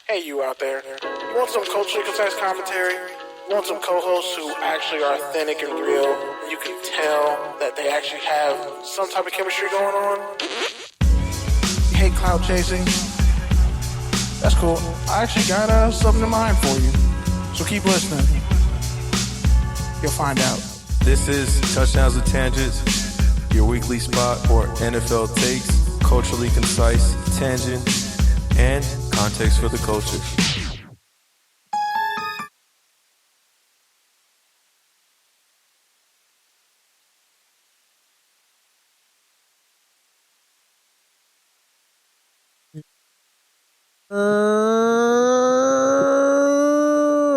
Hey, you out there. You want some culturally concise commentary? You want some co-hosts who actually are authentic and real? And you can tell that they actually have some type of chemistry going on? You hate cloud chasing? That's cool. I actually got something in mind for you. So keep listening. You'll find out. This is Touchdowns and Tangents, your weekly spot for NFL takes, culturally concise, tangent, and context for the culture.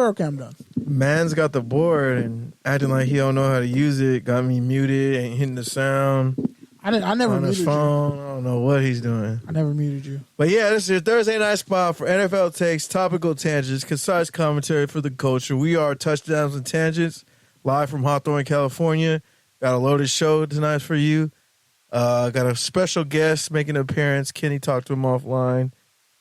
Okay, I'm done. Man's got the board and acting like he don't know how to use it. Got me muted, ain't hitting the sound. I never on his muted phone. you. I don't know what he's doing. I never muted you. But yeah, this is your Thursday night spot for NFL takes, topical tangents, concise commentary for the culture. We are Touchdowns and Tangents, live from Hawthorne, California. Got a loaded show tonight for you. Got a special guest making an appearance. Kenny talked to him offline.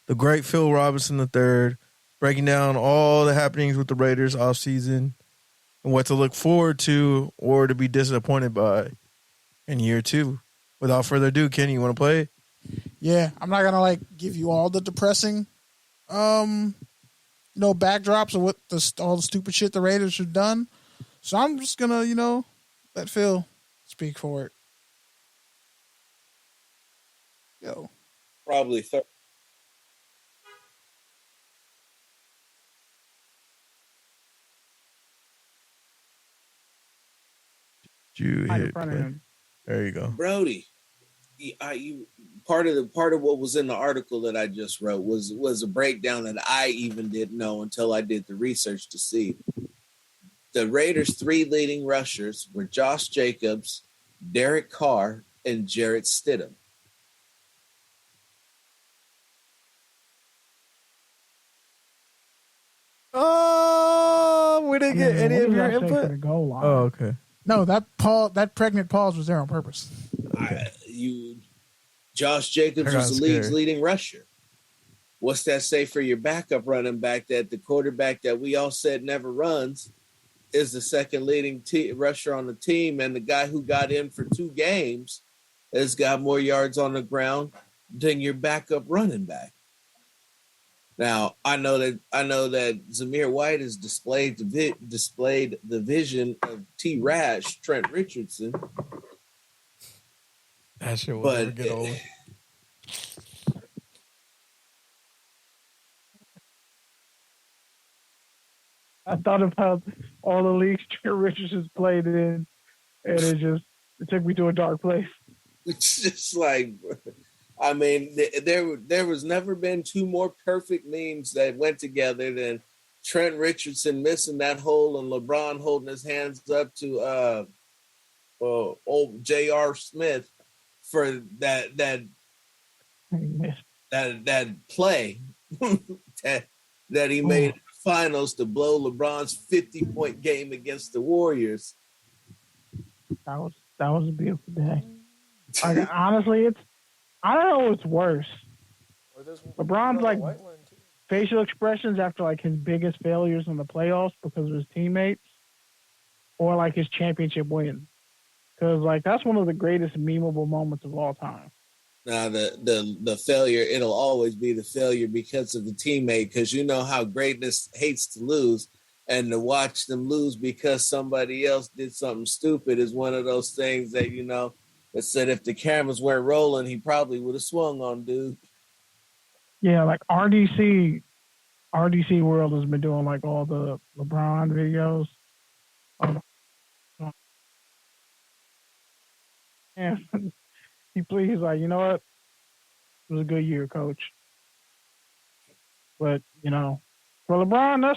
The great Phil Robinson III, breaking down all the happenings with the Raiders offseason and what to look forward to or to be disappointed by in year two. Without further ado, Kenny, you want to play? Yeah, I'm not gonna give you all the depressing, backdrops of what all the stupid shit the Raiders have done. So I'm just gonna, let Phil speak for it. Yo, probably third. You hit play. There you go, Brody. Part of what was in the article that I just wrote was a breakdown that I even didn't know until I did the research to see. The Raiders' three leading rushers were Josh Jacobs, Derek Carr, and Jarrett Stidham. We didn't get any of your input. Oh, okay. No, that pregnant pause was there on purpose. Josh Jacobs was the league's leading rusher. What's that say for your backup running back that the quarterback that we all said never runs is the second leading rusher on the team, and the guy who got in for 2 games has got more yards on the ground than your backup running back. Now, I know that Zamir White has displayed the vision of T-Rash, Trent Richardson. That shit will never get old. I thought about all the leagues Trent Richardson's played in, and it took me to a dark place. It's just there was never been 2 more perfect memes that went together than Trent Richardson missing that hole and LeBron holding his hands up to old J.R. Smith for that play that he made in the finals to blow LeBron's 50-point game against the Warriors. That was a beautiful day. Honestly, I don't know what's worse. LeBron's facial expressions after his biggest failures in the playoffs because of his teammates, or his championship win. Because that's one of the greatest memeable moments of all time. Now the failure, it'll always be the failure because of the teammate. Because you know how greatness hates to lose, and to watch them lose because somebody else did something stupid is one of those things that that said if the cameras weren't rolling, he probably would have swung on dude. Yeah, RDC World has been doing all the LeBron videos. And he's you know what? It was a good year, coach. But, for LeBron,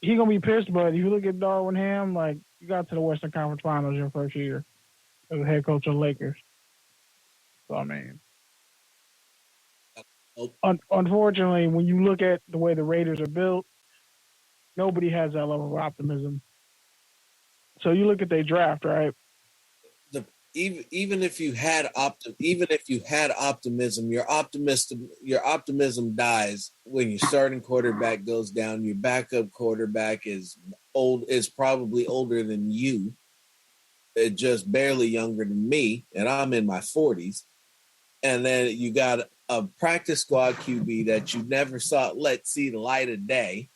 he going to be pissed, but if you look at Darwin Ham, you got to the Western Conference Finals your first year as the head coach of the Lakers. So, unfortunately, when you look at the way the Raiders are built, nobody has that level of optimism. So you look at their draft, right? even if you had optimism, your optimism dies when your starting quarterback goes down. Your backup quarterback is probably older than you, just barely younger than me, and I'm in my 40s. And then you got a practice squad QB that you never see the light of day.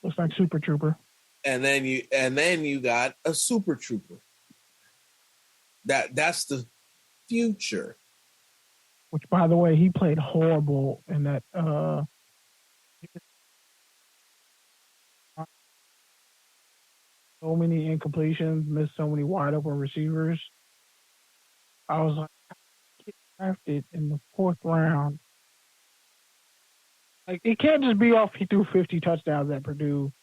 Looks like Super Trooper. And then you got a Super Trooper. That's the future. Which, by the way, he played horrible in that. So many incompletions, missed so many wide open receivers. I was like, get drafted in the 4th round. Like, it can't just be off he threw 50 touchdowns at Purdue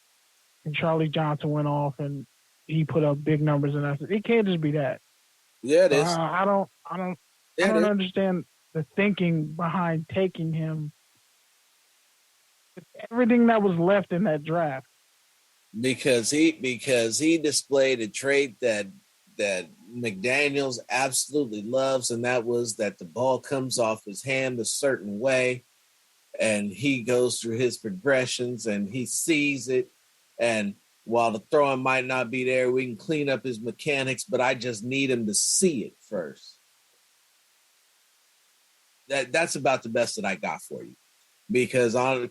and Charlie Johnson went off and he put up big numbers and that. It can't just be that. Yeah, it is. I don't understand the thinking behind taking him with everything that was left in that draft. Because he displayed a trait that McDaniels absolutely loves, and that was that the ball comes off his hand a certain way, and he goes through his progressions and he sees it. And while the throwing might not be there, we can clean up his mechanics, but I just need him to see it first. That's about the best that I got for you. Because I'm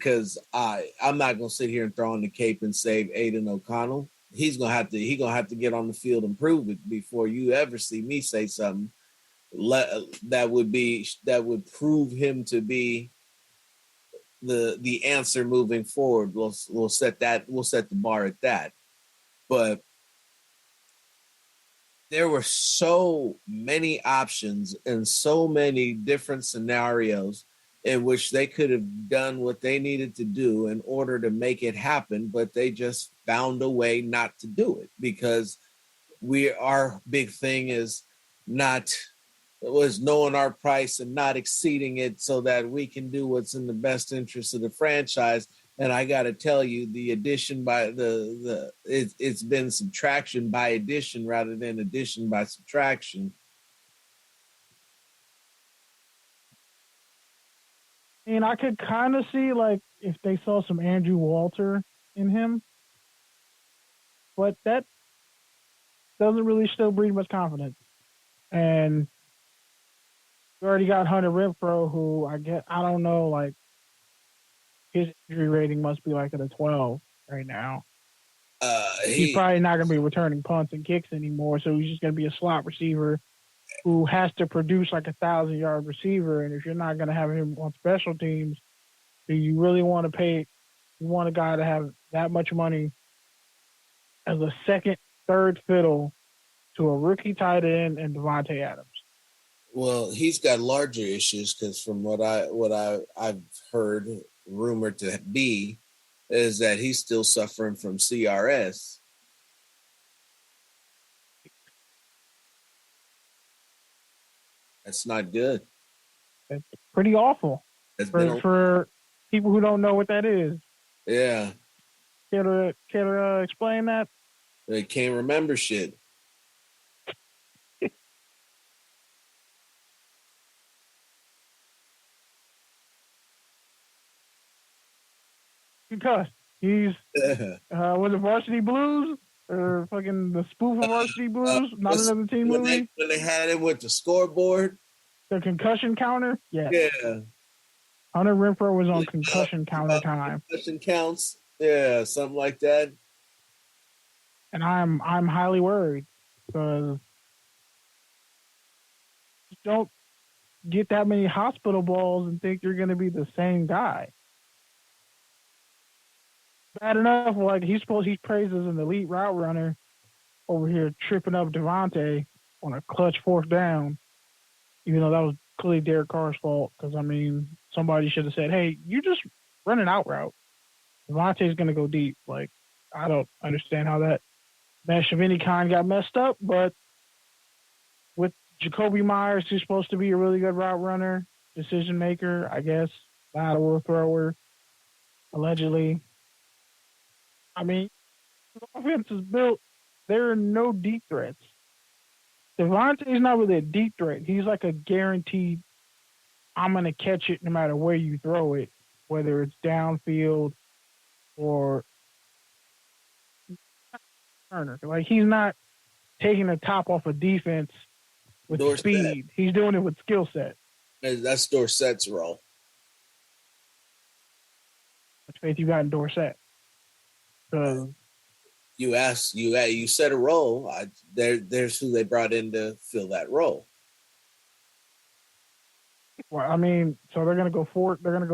not gonna sit here and throw on the cape and save Aiden O'Connell. He's gonna have to get on the field and prove it before you ever see me say something that would prove him to be the answer moving forward. We'll set the bar at that. But there were so many options and so many different scenarios in which they could have done what they needed to do in order to make it happen, but they just found a way not to do it because our big thing is knowing our price and not exceeding it so that we can do what's in the best interest of the franchise. And I got to tell you, the addition by it's been subtraction by addition rather than addition by subtraction. And I could kind of see, like, if they saw some Andrew Walter in him. But that doesn't really still breed much confidence. And you already got Hunter Renfrow, who I don't know, like, his injury rating must be like at a 12 right now. He's probably not going to be returning punts and kicks anymore, so he's just going to be a slot receiver who has to produce like 1,000-yard receiver. And if you're not going to have him on special teams, do you really want to pay? You want a guy to have that much money as a second, third fiddle to a rookie tight end and Devontae Adams? Well, he's got larger issues because from what I've heard, rumored to be, is that he's still suffering from CRS. That's not good. It's pretty awful for people who don't know what that is. Yeah. Can you explain that? They can't remember shit. Because he's was it Varsity Blues or fucking the spoof of Varsity Blues? Not another team movie. When they had it with the scoreboard, the concussion counter. Yeah. Hunter Renfrow was on concussion counter time. Concussion counts. Yeah, something like that. And I'm highly worried because you don't get that many hospital balls and think you're going to be the same guy. Bad enough, like he praised as an elite route runner over here tripping up Devontae on a clutch 4th down, even though that was clearly Derek Carr's fault. Because I mean, somebody should have said, "Hey, you just run an out route. Devontae's going to go deep." Like, I don't understand how that mesh of any kind got messed up, but with Jacoby Myers, who's supposed to be a really good route runner, decision maker, I guess, lateral thrower, allegedly. I mean, the offense is built. There are no deep threats. Devontae's not really a deep threat. He's like a guaranteed, I'm going to catch it no matter where you throw it, whether it's downfield or Turner. Like, he's not taking the top off of defense with Dorsett. Speed. He's doing it with skill set. That's Dorsett's role. Much faith you got in Dorsett? You said a role. There's who they brought in to fill that role. Well, I mean, so they're gonna go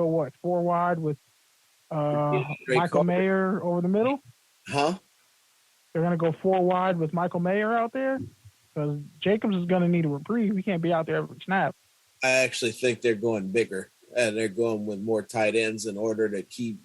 what? 4 wide with Michael Mayer over the middle? Huh? They're gonna go 4 wide with Michael Mayer out there because Jacobs is gonna need a reprieve. He can't be out there every snap. I actually think they're going bigger, and they're going with more tight ends in order to keep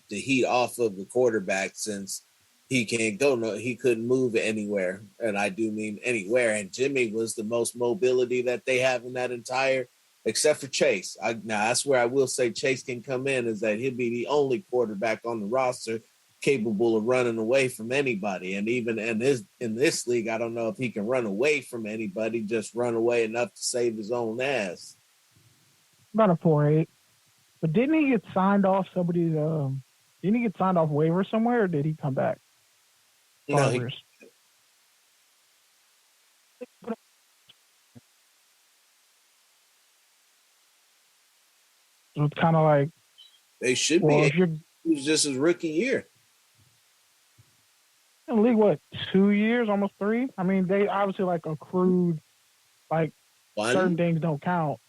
the heat off of the quarterback, since he can't go. No, he couldn't move anywhere, and I do mean anywhere. And Jimmy was the most mobility that they have in that entire, except for Chase. Now that's where I will say Chase can come in, is that he'll be the only quarterback on the roster capable of running away from anybody. And even in this league, I don't know if he can run away from anybody, just run away enough to save his own ass. About a 4.8. But didn't he get signed off somebody's didn't he get signed off waiver somewhere, or did he come back? No, So it's kind of like they should well, be. if you're It was just his rookie year. in the league, what, 2 years, almost 3? I mean, they obviously like accrued, like certain things don't count.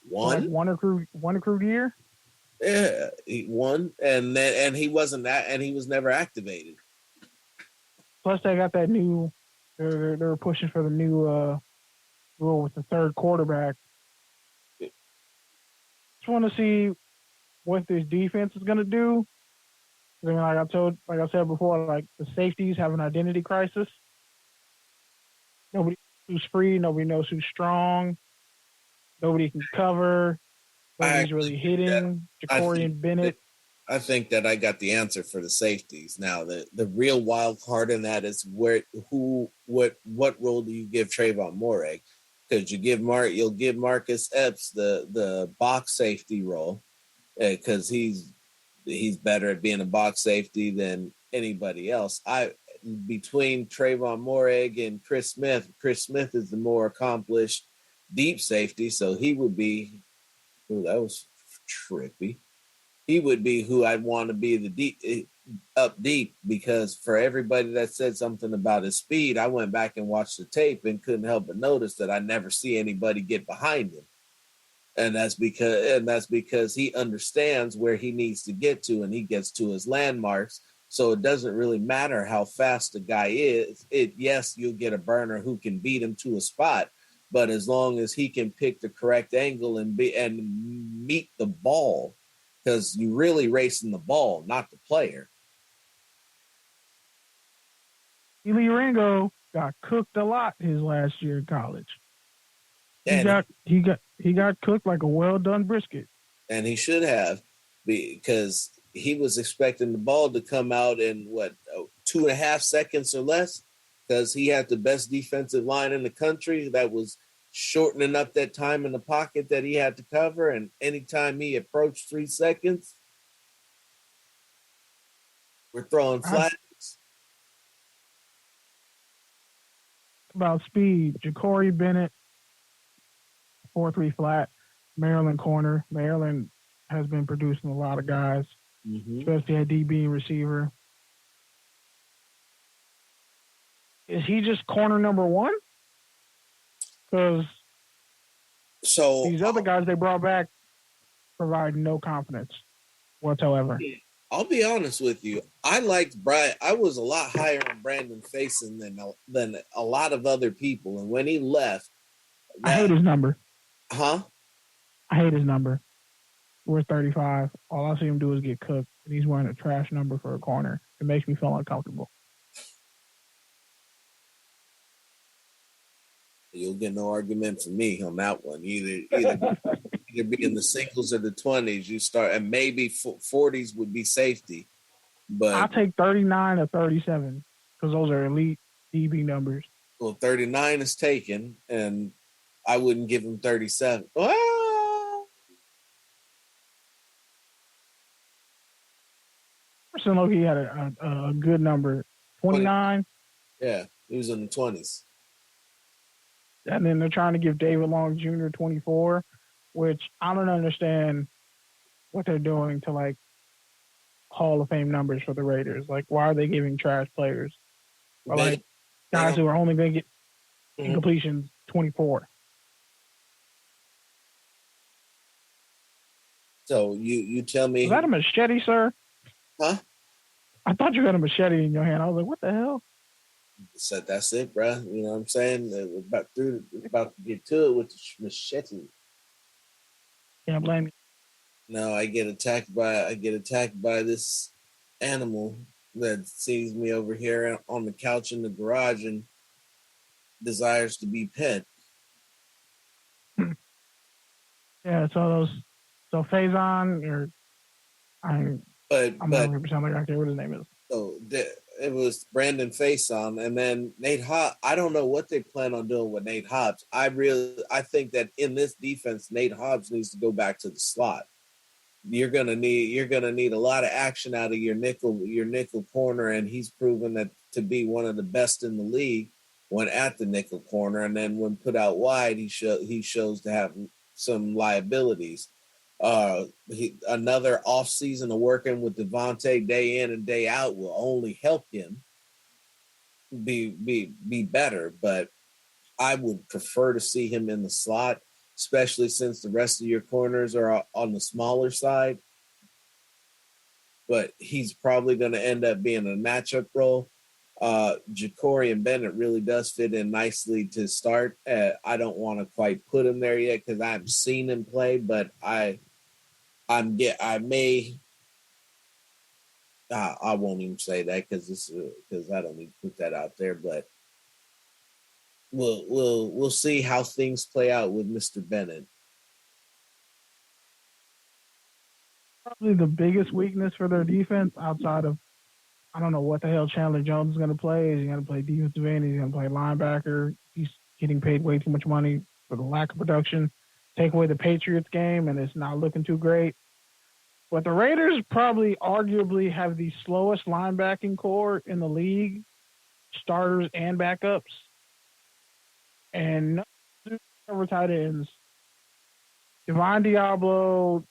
One? So like one accrued year? Yeah, he won, and he wasn't that, and he was never activated. Plus, they got that new. They're pushing for the new rule with the third quarterback. Just want to see what this defense is going to do. I mean, like I said before, like the safeties have an identity crisis. Nobody knows who's free. Nobody knows who's strong. Nobody can cover. Nobody's really hitting. Jacory and Bennett. I think that I got the answer for the safeties. Now, the real wild card in that is what role do you give Trayvon Moehrig? Because you'll give Marcus Epps the box safety role, because he's better at being a box safety than anybody else. Between Trayvon Moehrig and Chris Smith is the more accomplished deep safety, so he would be. Ooh, that was trippy. He would be who I'd want to be the up deep, because for everybody that said something about his speed, I went back and watched the tape and couldn't help but notice that I never see anybody get behind him. And that's because he understands where he needs to get to, and he gets to his landmarks. So it doesn't really matter how fast the guy is. Yes, you'll get a burner who can beat him to a spot, but as long as he can pick the correct angle and meet the ball, because you're really racing the ball, not the player. Eli Ringo got cooked a lot his last year in college. He got cooked like a well done brisket. And he should have, because he was expecting the ball to come out in 2.5 seconds or less, because he had the best defensive line in the country that was shortening up that time in the pocket that he had to cover. And anytime he approached 3 seconds, we're throwing flags. About speed, Jacory Bennett, 4.3 flat, Maryland corner. Maryland has been producing a lot of guys, especially at DB and receiver. Is he just corner number 1? Because these other guys they brought back provide no confidence whatsoever. I'll be honest with you. I liked Brian. I was a lot higher on Brandon Faison than a lot of other people. And when he left, I hate his number. Huh? I hate his number. We're 35. All I see him do is get cooked, and he's wearing a trash number for a corner. It makes me feel uncomfortable. You'll get no argument from me on that one. Either be in the singles or the 20s. You start, and maybe 40s would be safety. But I'll take 39 or 37 because those are elite DB numbers. Well, 39 is taken, and I wouldn't give him 37. Well, Loki had a good number, 29. Yeah, he was in the 20s. And then they're trying to give David Long Jr. 24, which I don't understand what they're doing to like Hall of Fame numbers for the Raiders. Like, why are they giving trash players or like guys who are only going to get incompletions 24? So you tell me. Is that a machete, sir? Huh? I thought you had a machete in your hand. I was like, what the hell? Said that's it, bro. You know what I'm saying? About to get to it with the machete. Can't blame you. No, I get attacked by this animal that sees me over here on the couch in the garage and desires to be pet. Yeah, so Faison, or I'm not 100% like I care what his name is. So it was Brandon Faison, and then Nate Hobbs. I don't know what they plan on doing with Nate Hobbs. I think that in this defense, Nate Hobbs needs to go back to the slot. You're gonna need a lot of action out of your nickel corner, and he's proven that to be one of the best in the league when at the nickel corner, and then when put out wide, he shows to have some liabilities. Another offseason of working with Devontae day in and day out will only help him be better, but I would prefer to see him in the slot, especially since the rest of your corners are on the smaller side. But he's probably going to end up being a matchup role. Ja'Cory Bennett really does fit in nicely to start. I don't want to quite put him there yet because I haven't seen him play, but I won't even say that because I don't need to put that out there. But we'll see how things play out with Mr. Bennett. Probably the biggest weakness for their defense outside of, I don't know what the hell Chandler Jones is going to play. Is he going to play defensive end? Is he going to play linebacker? He's getting paid way too much money for the lack of production. Take away the Patriots game, and it's not looking too great. But the Raiders probably arguably have the slowest linebacking core in the league, starters and backups. And no tight ends. Divine Diablo,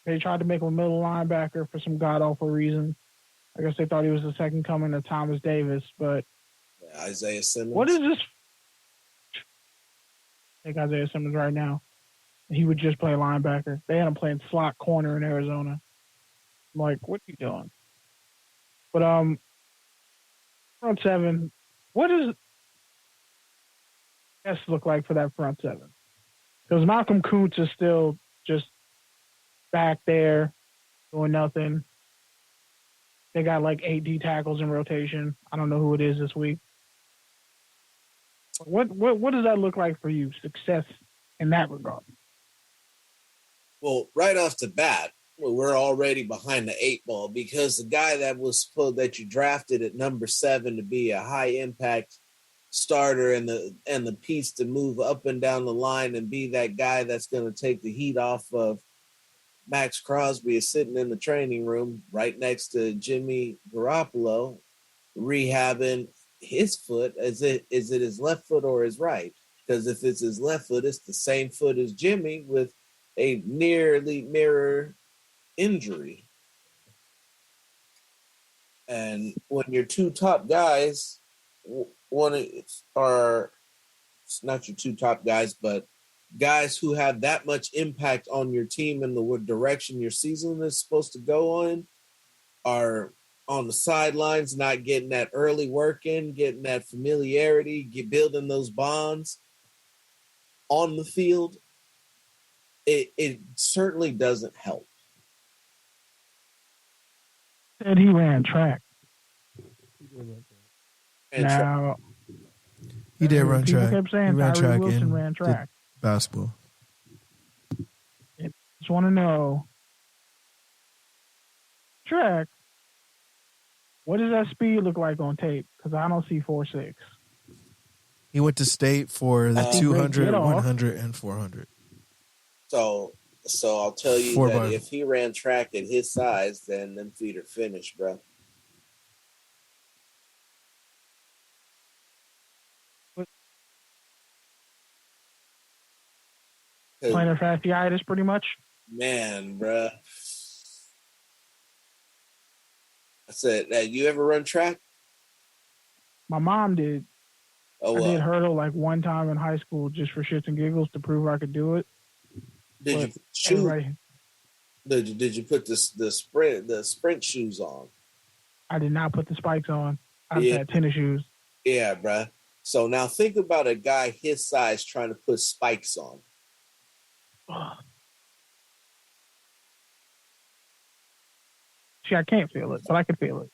they tried to make him a middle linebacker for some god-awful reason. I guess they thought he was the second coming of Thomas Davis, but Isaiah Simmons. What is this? Take Isaiah Simmons right now. He would just play linebacker. They had him playing slot corner in Arizona. I'm like, what are you doing? But front seven, what does S look like for that front seven? Because Malcolm Kuntz is still just back there doing nothing. They got like 8 D tackles in rotation. I don't know who it is this week. What does that look like for you? Success in that regard? Well, right off the bat, we're already behind the 8 ball because the guy that you drafted at number 7 to be a high impact starter and the piece to move up and down the line and be that guy that's going to take the heat off of Max Crosby is sitting in the training room right next to Jimmy Garoppolo, rehabbing his foot. Is it his left foot or his right? Because if it's his left foot, it's the same foot as Jimmy with a nearly mirror injury. And when your 2 top guys, it's not your 2 top guys, but guys who have that much impact on your team and the direction your season is supposed to go on, are on the sidelines, not getting that early work in, getting that familiarity, building those bonds on the field, it certainly doesn't help. Said he ran track. Now, he did run track. Kept saying he ran Tyree track Wilson and ran track. Basketball. Just want to know, track, what does that speed look like on tape? Because I don't see 4.6. He went to state for the 200, 100, and 400. So I'll tell you that if he ran track at his size, then them feet are finished, bro. Plantar fasciitis, pretty much. Man, bro. I said, you ever run track? My mom did. Oh, I did hurdle like one time in high school just for shits and giggles to prove I could do it. Did you shoot? Did you put the sprint shoes on? I did not put the spikes on. I had tennis shoes. Yeah, bro. So now think about a guy his size trying to put spikes on. See, I can't feel it, but I can feel it.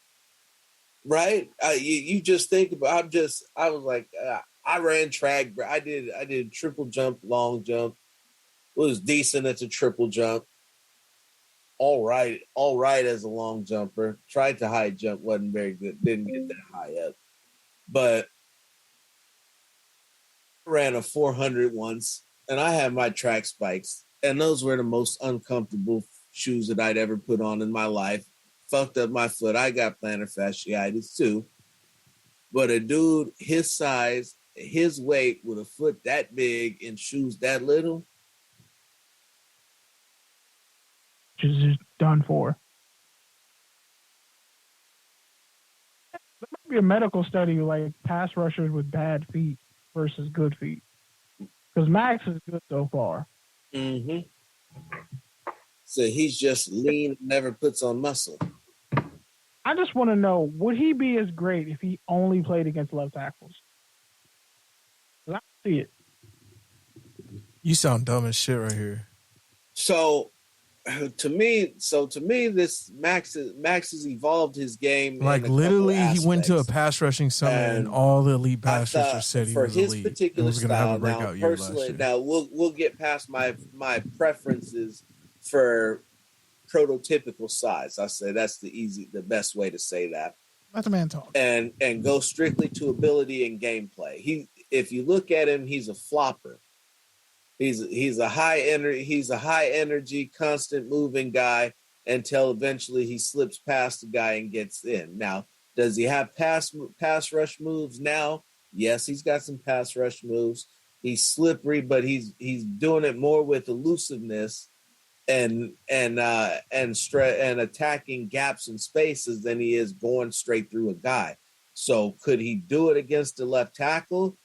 Right? You just think about. I was like, I ran track, bro. I did triple jump, long jump. Was decent at the triple jump. All right as a long jumper. Tried to high jump, wasn't very good. Didn't get that high up. But I ran a 400 once, and I had my track spikes, and those were the most uncomfortable shoes that I'd ever put on in my life. Fucked up my foot. I got plantar fasciitis too. But a dude his size, his weight, with a foot that big and shoes that little, just done for. There might be a medical study like pass rushers with bad feet versus good feet. Because Max is good so far. Mm-hmm. So he's just lean, never puts on muscle. I just want to know, would he be as great if he only played against left tackles? I see it. You sound dumb as shit right here. So to me, this Max has evolved his game. Like literally, he went to a pass rushing summit, and all the elite pass rushers said he was elite. For his particular style, now personally, now we'll get past my preferences for prototypical size. I say that's the best way to say that. Let the man talk. And go strictly to ability and gameplay. If you look at him, he's a flopper. He's a high energy, constant moving guy until eventually he slips past the guy and gets in. Now, does he have pass rush moves now? Yes, he's got some pass rush moves. He's slippery, but he's doing it more with elusiveness and attacking gaps and spaces than he is going straight through a guy. So could he do it against the left tackle?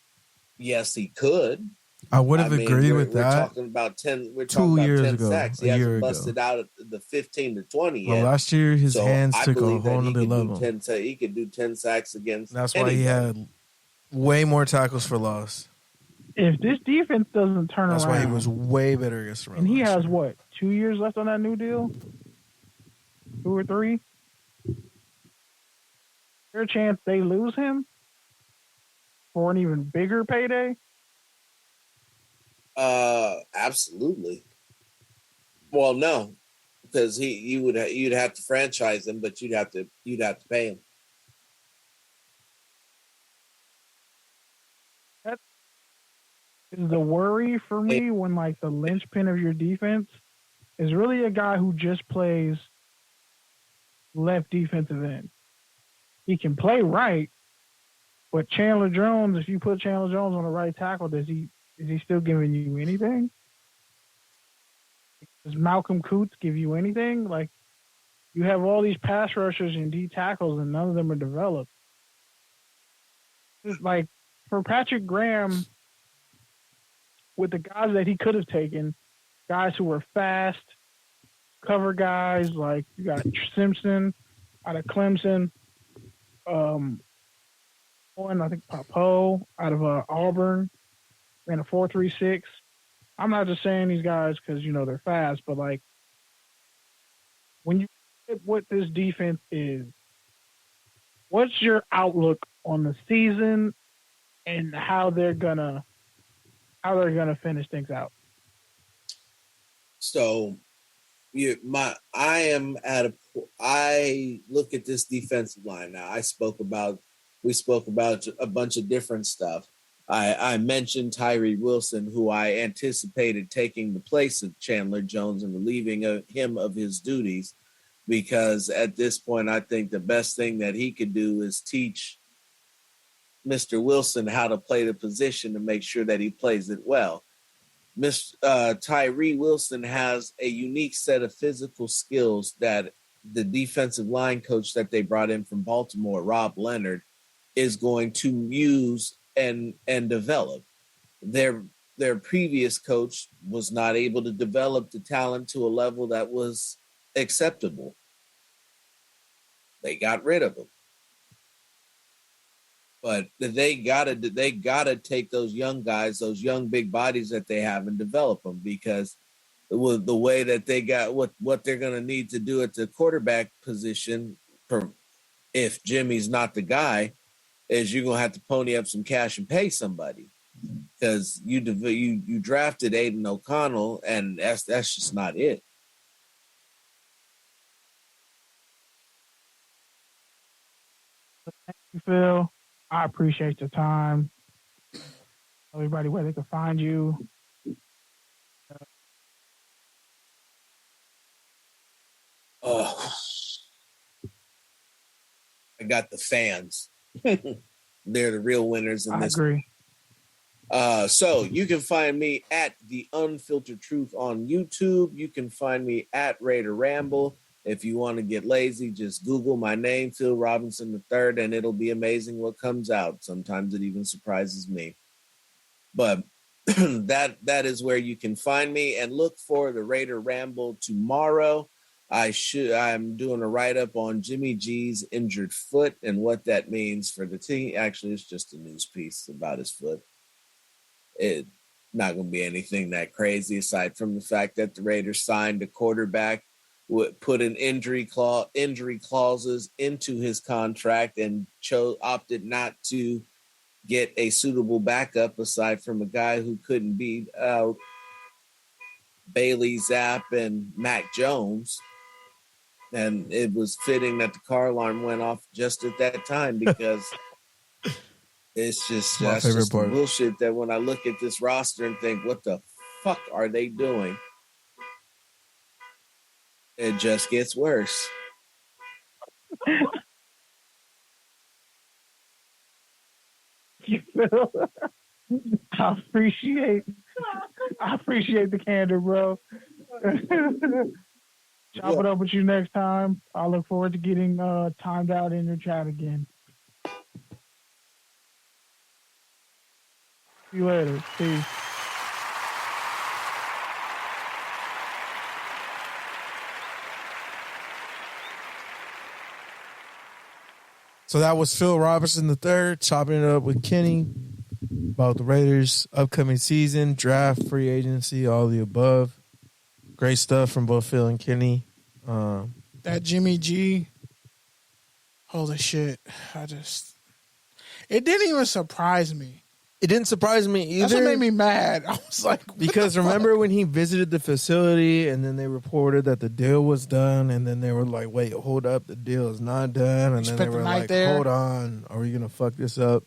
Yes, he could. I would have agreed with that. We're talking about 10. We're talking 2 years about 10 sacks. He hasn't busted out at the 15 to 20 yet. Well, last year his hands took a whole nother level. He could do 10 sacks against. That's why he had way more tackles for loss. If this defense doesn't turn around, that's why he was way better against the run. And he has 2 years left on that new deal? 2 or 3? There's a chance they lose him for an even bigger payday? Absolutely. Well, no, because you'd have to franchise him, but you'd have to pay him. That is the worry for me when like the linchpin of your defense is really a guy who just plays left defensive end. He can play right, but Chandler Jones, if you put Chandler Jones on the right tackle, is he still giving you anything? Does Malcolm Coots give you anything? Like, you have all these pass rushers and D tackles, and none of them are developed. It's like, for Patrick Graham, with the guys that he could have taken, guys who were fast, cover guys, like you got Simpson out of Clemson, I think Papo out of Auburn, ran a 4.36. I'm not just saying these guys because, they're fast, but, like, when you look at what this defense is, what's your outlook on the season and how they're gonna finish things out? So, I look at this defensive line now. We spoke about a bunch of different stuff. I mentioned Tyree Wilson, who I anticipated taking the place of Chandler Jones and relieving him of his duties, because at this point, I think the best thing that he could do is teach Mr. Wilson how to play the position to make sure that he plays it well. Tyree Wilson has a unique set of physical skills that the defensive line coach that they brought in from Baltimore, Rob Leonard, is going to use and develop. Their previous coach was not able to develop the talent to a level that was acceptable. They got rid of him. But they gotta take those young guys, those young big bodies that they have, and develop them, because with the way that they got what they're gonna need to do at the quarterback position, if Jimmy's not the guy, is you're gonna have to pony up some cash and pay somebody, because you drafted Aiden O'Connell, and that's just not it. Thank you, Phil. I appreciate the time. Everybody, where they can find you. Oh, I got the fans. They're the real winners in this. I agree. So you can find me at The Unfiltered Truth on YouTube. You can find me at Raider Ramble. If you want to get lazy, just Google my name, Phil Robinson III, and it'll be amazing what comes out. Sometimes it even surprises me. But that is where you can find me, and look for the Raider Ramble tomorrow. I'm doing a write-up on Jimmy G's injured foot and what that means for the team. Actually, it's just a news piece about his foot. It's not going to be anything that crazy, aside from the fact that the Raiders signed a quarterback, put an injury clauses into his contract, and opted not to get a suitable backup aside from a guy who couldn't beat out Bailey Zapp and Mac Jones. And it was fitting that the car alarm went off just at that time, because it's just my favorite part. Bullshit that when I look at this roster and think, what the fuck are they doing? It just gets worse. I appreciate the candor, bro. Chop it up with you next time. I look forward to getting timed out in your chat again. See you later. Peace. So that was Phil Robinson III chopping it up with Kenny about the Raiders' upcoming season, draft, free agency, all the above. Great stuff from both Phil and Kenny. That Jimmy G, holy shit! It didn't even surprise me. It didn't surprise me either. That's what made me mad. I was like, because remember when he visited the facility and then they reported that the deal was done, and then they were like, wait, hold up, the deal is not done. And then they were like, hold on, are we going to fuck this up?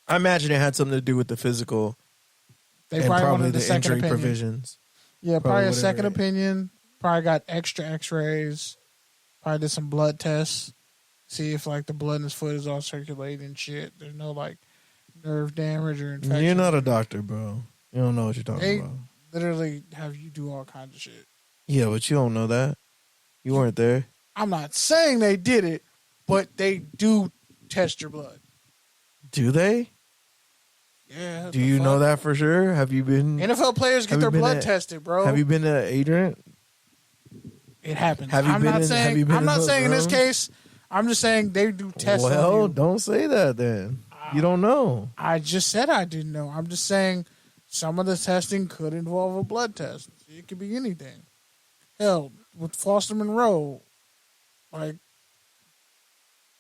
I imagine it had something to do with the physical they and probably the injury opinion. Provisions. Yeah, probably a second opinion. Probably got extra x-rays. Probably did some blood tests. See if like the blood in his foot is all circulating and shit. There's no like nerve damage or infection. You're not a doctor, bro. You don't know what you're talking about. Literally have you do all kinds of shit. Yeah, but you don't know that. You weren't there. I'm not saying they did it, but they do test your blood. Do they? Yeah. Do you know that for sure? Have you been? NFL players get their blood tested, bro. Have you been to Adrian? It happens. I'm not saying in this case. I'm just saying they do tests. Well, don't say that then. You don't know. I just said I didn't know. I'm just saying some of the testing could involve a blood test. It could be anything. Hell, with Foster Monroe, like,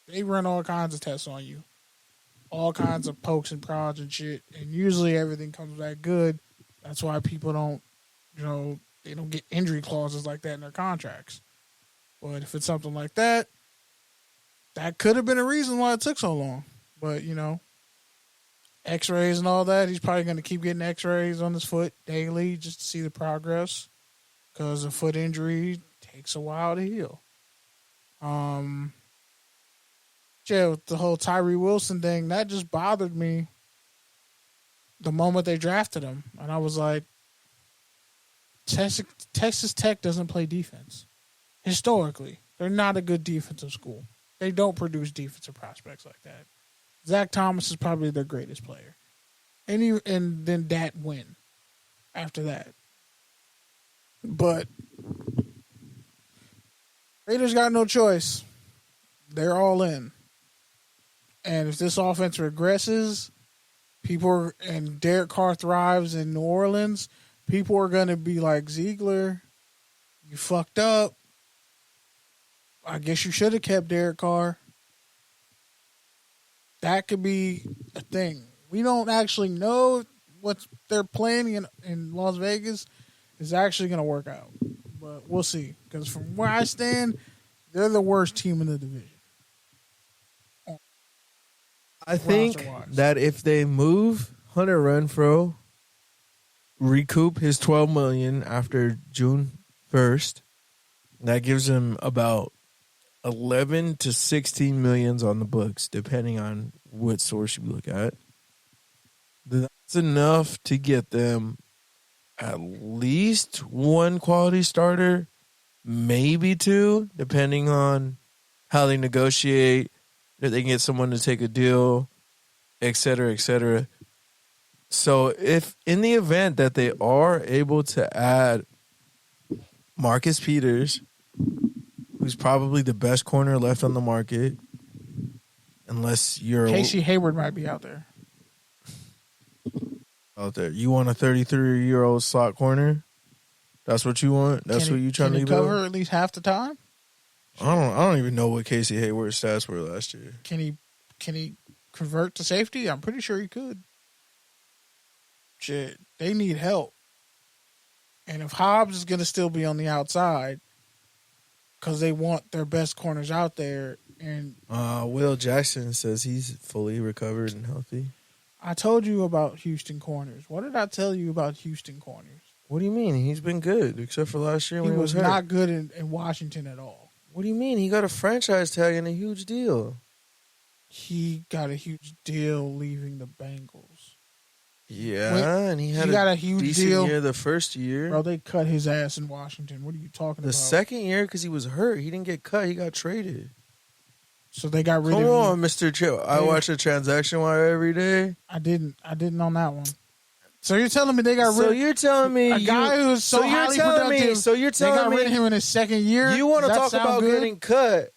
they run all kinds of tests on you. All kinds of pokes and prods and shit. And usually everything comes back good. That's why people don't, they don't get injury clauses like that in their contracts. But if it's something like that, that could have been a reason why it took so long. But, X-rays and all that. He's probably going to keep getting X-rays on his foot daily just to see the progress, because a foot injury takes a while to heal. Yeah, with the whole Tyree Wilson thing, that just bothered me the moment they drafted him. And I was like, Texas Tech doesn't play defense. Historically, they're not a good defensive school. They don't produce defensive prospects like that. Zach Thomas is probably their greatest player. And then Dat win after that. But Raiders got no choice. They're all in. And if this offense regresses, and Derek Carr thrives in New Orleans, people are going to be like, Ziegler, you fucked up. I guess you should have kept Derek Carr. That could be a thing. We don't actually know what they're planning in Las Vegas is actually going to work out. But we'll see. Because from where I stand, they're the worst team in the division. I think that if they move Hunter Renfrow, recoup his $12 million after June 1st, that gives him about 11 to 16 millions on the books, depending on what source you look at. That's enough to get them at least one quality starter, maybe two, depending on how they negotiate, if they can get someone to take a deal, et cetera, et cetera. So if in the event that they are able to add Marcus Peters, who's probably the best corner left on the market, unless you're Casey Hayward might be out there. You want a 33-year-old slot corner? That's what you want? That's what you trying to cover at least half the time? I don't even know what Casey Hayward's stats were last year. Can he convert to safety? I'm pretty sure he could. Shit, they need help. And if Hobbs is going to still be on the outside because they want their best corners out there, and Will Jackson says he's fully recovered and healthy. I told you about Houston corners. What did I tell you about Houston corners? What do you mean? He's been good, except for last year when he was hurt. Not good in Washington at all. What do you mean? He got a franchise tag and a huge deal. He got a huge deal leaving the Bengals. Yeah, and he got a huge decent deal year the first year. Bro, they cut his ass in Washington. What are you talking about? The second year, because he was hurt, he didn't get cut. He got traded. So they got rid of him. Come on, Mr. Chip. I watch the transaction wire every day. I didn't on that one. So you're telling me they got rid? So you're telling me a guy who was so highly productive? So you're telling me they got rid of him in his second year? You want to talk about getting cut?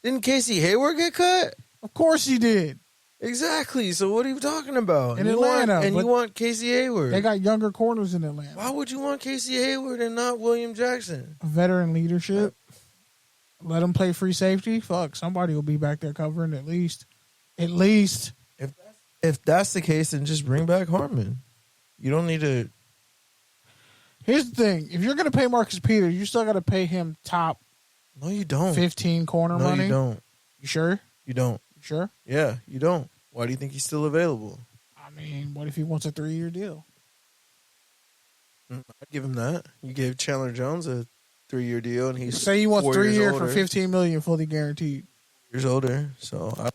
Didn't Casey Hayward get cut? Of course he did. Exactly. So what are you talking about? In Atlanta. You want Casey Hayward. They got younger corners in Atlanta. Why would you want Casey Hayward and not William Jackson? Veteran leadership. Let him play free safety. Fuck, somebody will be back there covering at least. At least. If that's the case, then just bring back Harmon. You don't need to. Here's the thing. If you're going to pay Marcus Peters, you still got to pay him top. No, you don't. 15 corner money. No, you don't. You sure? You don't. You sure? Yeah, you don't. Why do you think he's still available? I mean, what if he wants a 3-year deal? I'd give him that. You gave Chandler Jones a 3-year deal, and he's say he wants 3 years for $15 million fully guaranteed. Years older, so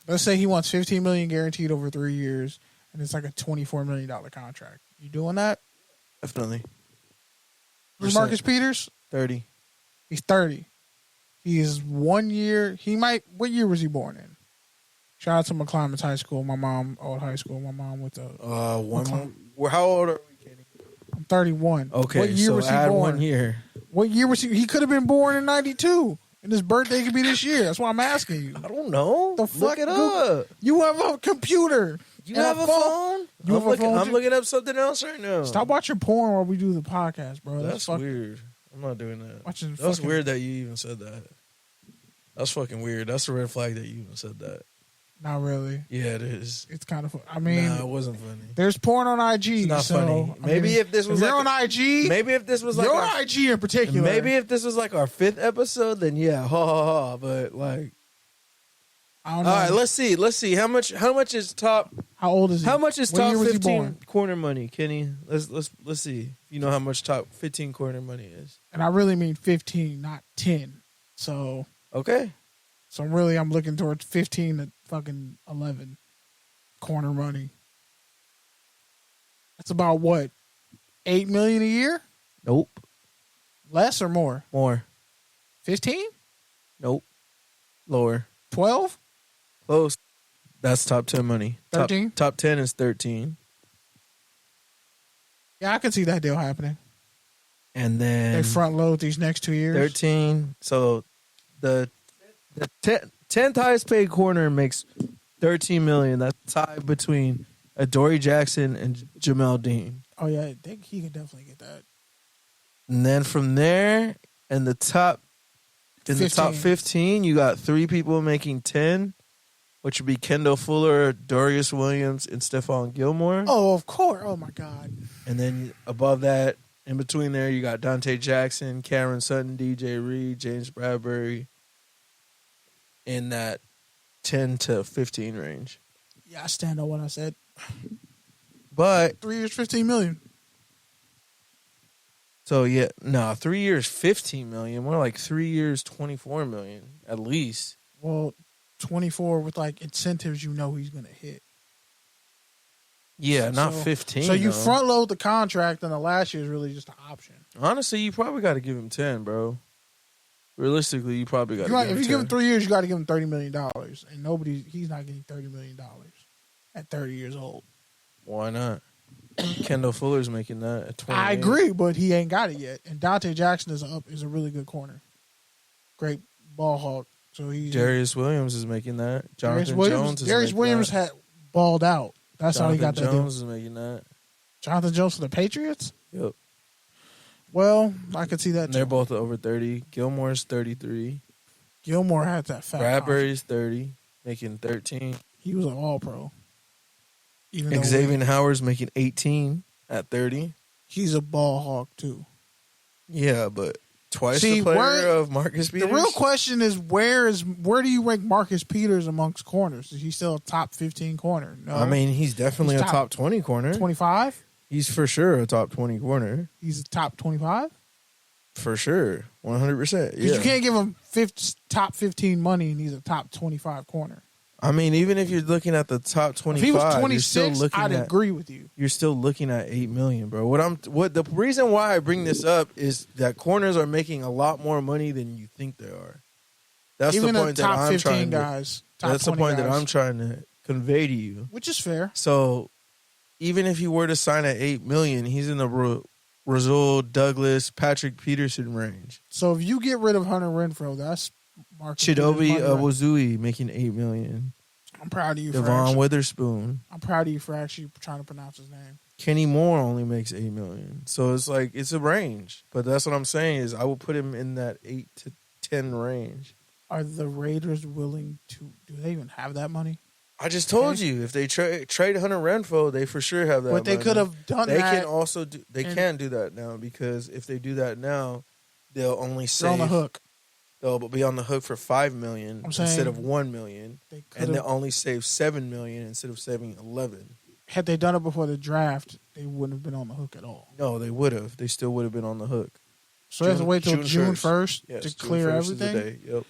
let's say he wants $15 million guaranteed over 3 years, and it's like a $24 million contract. You doing that? Definitely. Who's Marcus Peters? 30. He's 30. He is 1 year. He might. What year was he born in? Shout out to McClymonds High School. My mom, old high school. My mom went to. How old are we, Kenny? I'm 31. Okay, what year so was he add born? 1 year. What year was he? He could have been born in 92. And his birthday could be this year. That's why I'm asking you. I don't know. The fuck? Look it up. You have a computer. You have a phone? I'm looking up something else right now. Stop watching porn while we do the podcast, bro. That's weird. I'm not doing that. That's weird that you even said that. That's fucking weird. That's a red flag that you even said that. Not really. Yeah, it is. It's kind of. I mean, nah, it wasn't funny. There's porn on IG. It's not funny. Maybe if this was you're on IG. Maybe if this was like your IG in particular. Maybe if this was like our 5th episode, then yeah, ha ha ha. But like, I don't know. All right, let's see. How much is top? How old is he? How much is What top year was he 15 born? corner money, Kenny? Let's see. If you know how much top 15 corner money is. And I really mean 15, not 10. So Okay. really, I'm looking towards 15 to fucking 11 corner money. That's about what? $8 million a year? Nope. Less or more? More. 15? Nope. Lower. 12? Close. That's top 10 money. 13? Top 10 is 13. Yeah, I can see that deal happening. And then They front load these next 2 years. 13. So the 10th highest paid corner makes $13 million. That's tied between Adoree Jackson and Jamel Dean. Oh yeah, he could definitely get that. And then from there, in the top 15, you got 3 people making 10, which would be Kendall Fuller, Darius Williams, and Stephon Gilmore. Oh, of course. Oh my God. And then above that, in between there, you got Dante Jackson, Cameron Sutton, DJ Reed, James Bradbury, in that 10 to 15 range. Yeah, I stand on what I said. But 3 years, $15 million. so 3 years, $15 million. More like 3 years, $24 million at least. Well, 24 with like incentives, he's going to hit. Yeah, not So- 15. So you though. front load the contract, and the last year is really just an option. Honestly, you probably got to give him 10, bro. Realistically, you probably got to give him 10. If you give him 3 years, you got to give him $30 million, and he's not getting $30 million at 30 years old. Why not? Kendall Fuller's making that at 20. I agree, but he ain't got it yet. And Dante Jackson is a really good corner, great ball hawk. So he's Darius Williams is making that. Jonathan Jones is Darius making Williams that. had balled out. That's how he got that Jonathan Jones deal. is making that. Jonathan Jones for the Patriots? Yep. Well, I could see that And they're too. both over 30. Gilmore's 33. Gilmore had that fat. Bradbury's 30, making 13. He was an all-pro. Even though Xavier Howard's making 18 at 30. he's a ball hawk too. Yeah, but twice See, the player of Marcus Peters. The real question is where do you rank Marcus Peters amongst corners? Is he still a top 15 corner? No. I mean, he's definitely He's a top 20 corner. 25? He's for sure a top 20 corner. He's a top 25? For sure. 100%. Because Yeah. you can't give him top 15 money and he's a top 25 corner. I mean, even if you're looking at the top 25, If he was you're 26, still looking I'd at, agree with you. You're still looking at $8 million, bro. What the reason why I bring this up is that corners are making a lot more money than you think they are. That's Even the point the that top I'm 15 trying guys. to. Top That's the 20 point that guys. I'm trying to convey to you. Which is fair. So, even if you were to sign at $8 million, he's in the Rasul Douglas, Patrick Peterson range. So if you get rid of Hunter Renfrow, that's Marcus Chidobe Peters' money right. Awuzui making $8 million. I'm proud of you. Devon Witherspoon. I'm proud of you for actually trying to pronounce his name. Kenny Moore only makes $8 million. So it's like, it's a range. But that's what I'm saying is I will put him in that 8 to 10 range. Are the Raiders willing to? Do they even have that money? I just told you, if they trade Hunter Renfrow, they for sure have that But they money. could have done They that. can also do. They can't do that now because if they do that now, they'll only They're on save. the hook. They'll be on the hook for $5 million I'm saying instead of $1 million, They and could've- they'll only save $7 million instead of saving $11 million. Had they done it before the draft, they wouldn't have been on the hook at all. No, they would have. They still would have been on the hook. So they have to wait till June 1st Yes, to June clear 1st is the everything. day. Yep.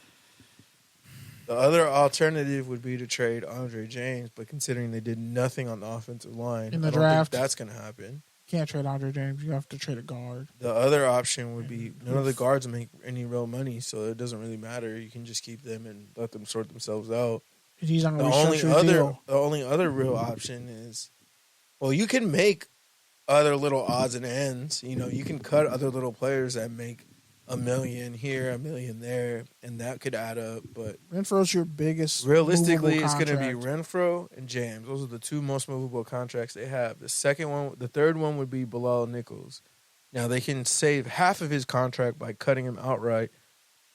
The other alternative would be to trade Andre James, but considering they did nothing on the offensive line, In the I don't draft. think that's going to happen. Can't trade Andre James. You have to trade a guard. The other option would be none of the guards make any real money, so it doesn't really matter. You can just keep them and let them sort themselves out. He's not The going to only restructure the deal. other real option is, well, you can make other little odds and ends. You know, you can cut other little players that make $1 million here, $1 million there, and that could add up. But Renfro's your biggest. realistically, movable it's going to be contract. Renfro and James. Those are the two most movable contracts they have. The third one would be Bilal Nichols. Now they can save half of his contract by cutting him outright,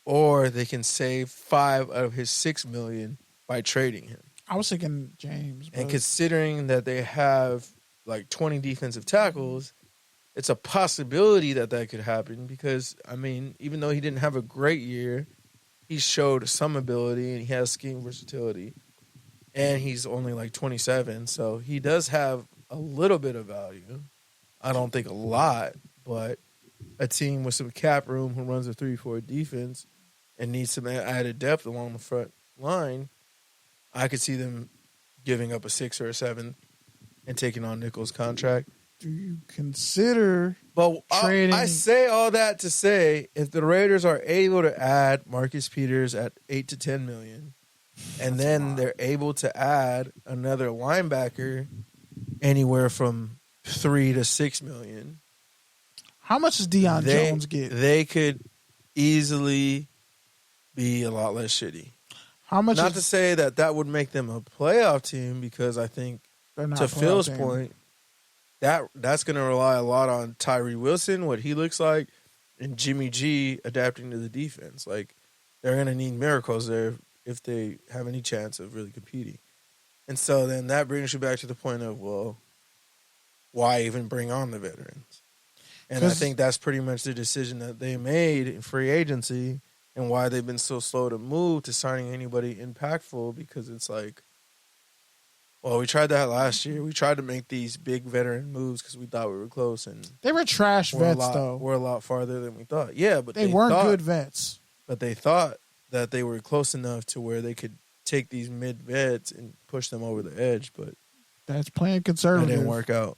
or they can save $5 out of his $6 million by trading him. I was thinking James. And but considering that they have like 20 defensive tackles, it's a possibility that could happen because, I mean, even though he didn't have a great year, he showed some ability and he has scheme versatility. And he's only like 27, so he does have a little bit of value. I don't think a lot, but a team with some cap room who runs a 3-4 defense and needs some added depth along the front line, I could see them giving up a 6 or a 7 and taking on Nichols' contract. Do you consider trading? I say all that to say, if the Raiders are able to add Marcus Peters at $8 to $10 million, and then they're able to add another linebacker anywhere from $3 to $6 million. How much does Deion Jones get? They could easily be a lot less shitty. How much? Not to say that would make them a playoff team, because I think, to Phil's point, that's going to rely a lot on Tyree Wilson, what he looks like, and Jimmy G adapting to the defense. Like, they're going to need miracles there if they have any chance of really competing. And so then that brings you back to the point of, well, why even bring on the veterans? And I think that's pretty much the decision that they made in free agency and why they've been so slow to move to signing anybody impactful, because it's like, well, we tried that last year. We tried to make these big veteran moves because we thought we were close. And they were trash vets, though. We're a lot farther than we thought. Yeah, but they weren't good vets. But they thought that they were close enough to where they could take these mid vets and push them over the edge, but that's playing conservative. It didn't work out.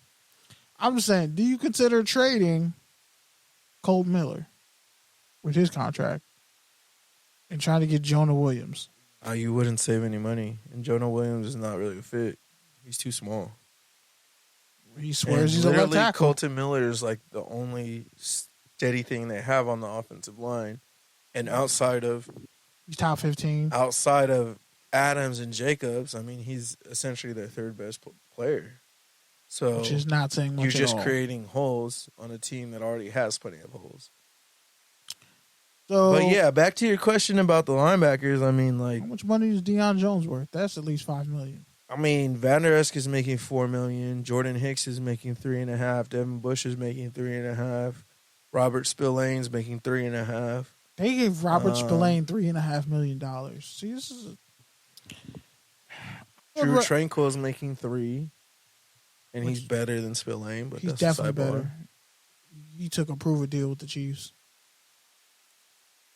I'm just saying, do you consider trading Colt Miller with his contract and trying to get Jonah Williams? You wouldn't save any money, and Jonah Williams is not really a fit. He's too small. He swears he's a left tackle. Colton Miller is like the only steady thing they have on the offensive line, and outside of he's top 15. Outside of Adams and Jacobs, I mean, he's essentially their third best player. So, which is not saying much. You're just at all. creating holes on a team that already has plenty of holes. So, but yeah, back to your question about the linebackers. I mean, like, how much money is Deion Jones worth? That's at least $5 million. I mean, Van Der Esch is making $4 million. Jordan Hicks is making $3.5 million. Devin Bush is making $3.5 million. Robert Spillane's making $3.5 million. They gave Robert Spillane $3.5 million. See, this is Drew Tranquil is making $3 million, and he's better than Spillane. But he's that's definitely better. He took a prove a deal with the Chiefs.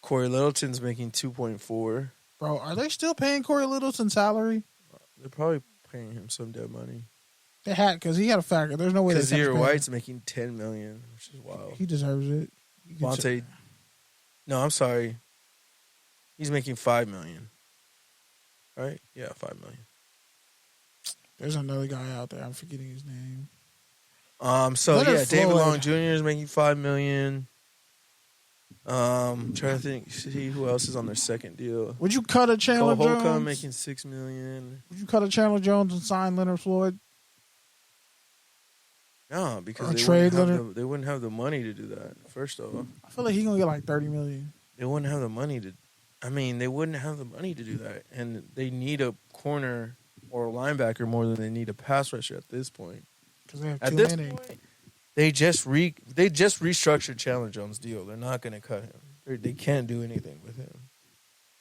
Corey Littleton's making $2.4 million. Bro, are they still paying Corey Littleton salary? They're probably paying him some dead money. They had, because he had a factor. There's no way that Kazir White's making $10 million, which is wild. He deserves it. Vontae, no, I'm sorry. He's making $5 million. Right? Yeah, $5 million. There's another guy out there. I'm forgetting his name. David Long Jr. is making $5 million. Trying to see who else is on their second deal. Would you cut a Chandler Cole Jones? Holcomb making $6 million. Would you cut a Chandler Jones and sign Leonard Floyd? No, because they wouldn't have the money to do that. First of all, I feel like he's gonna get like $30 million. They wouldn't have the money to. I mean, they wouldn't have the money to do that, and they need a corner or a linebacker more than they need a pass rusher at this point. Because they have too many. Point, they just restructured Chandler Jones' deal. They're not going to cut him. They can't do anything with him.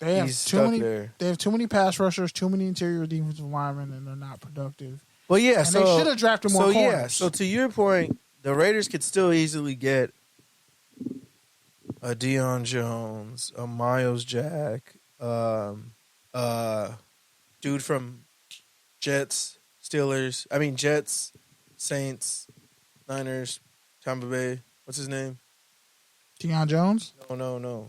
They have too many pass rushers, too many interior defensive linemen, and they're not productive. Well, yeah, and they should have drafted more corners. Yeah, so to your point, the Raiders could still easily get a Deion Jones, a Miles Jack, dude from Jets, Saints, Niners, Tampa Bay. What's his name? Deion Jones? No.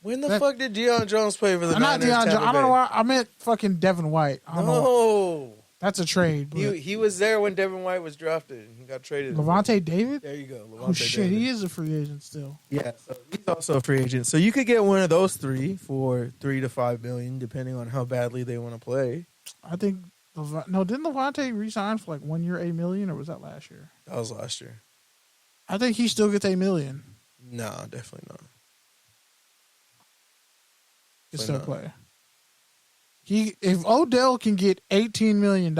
When the fuck did Deion Jones play for the Niners? Not Deion Jones. I don't know why. I meant fucking Devin White. I don't know. That's a trade. But he was there when Devin White was drafted. He got traded. Levante David? There you go. Oh, shit. He is a free agent still. Yeah, so he's also a free agent. So you could get one of those three for $3 to $5 million, depending on how badly they want to play. I think didn't Levante re-sign for like 1 year, $8 million, or was that last year? That was last year. I think he still gets $8 million. No, definitely not. He still play. If Odell can get $18 million,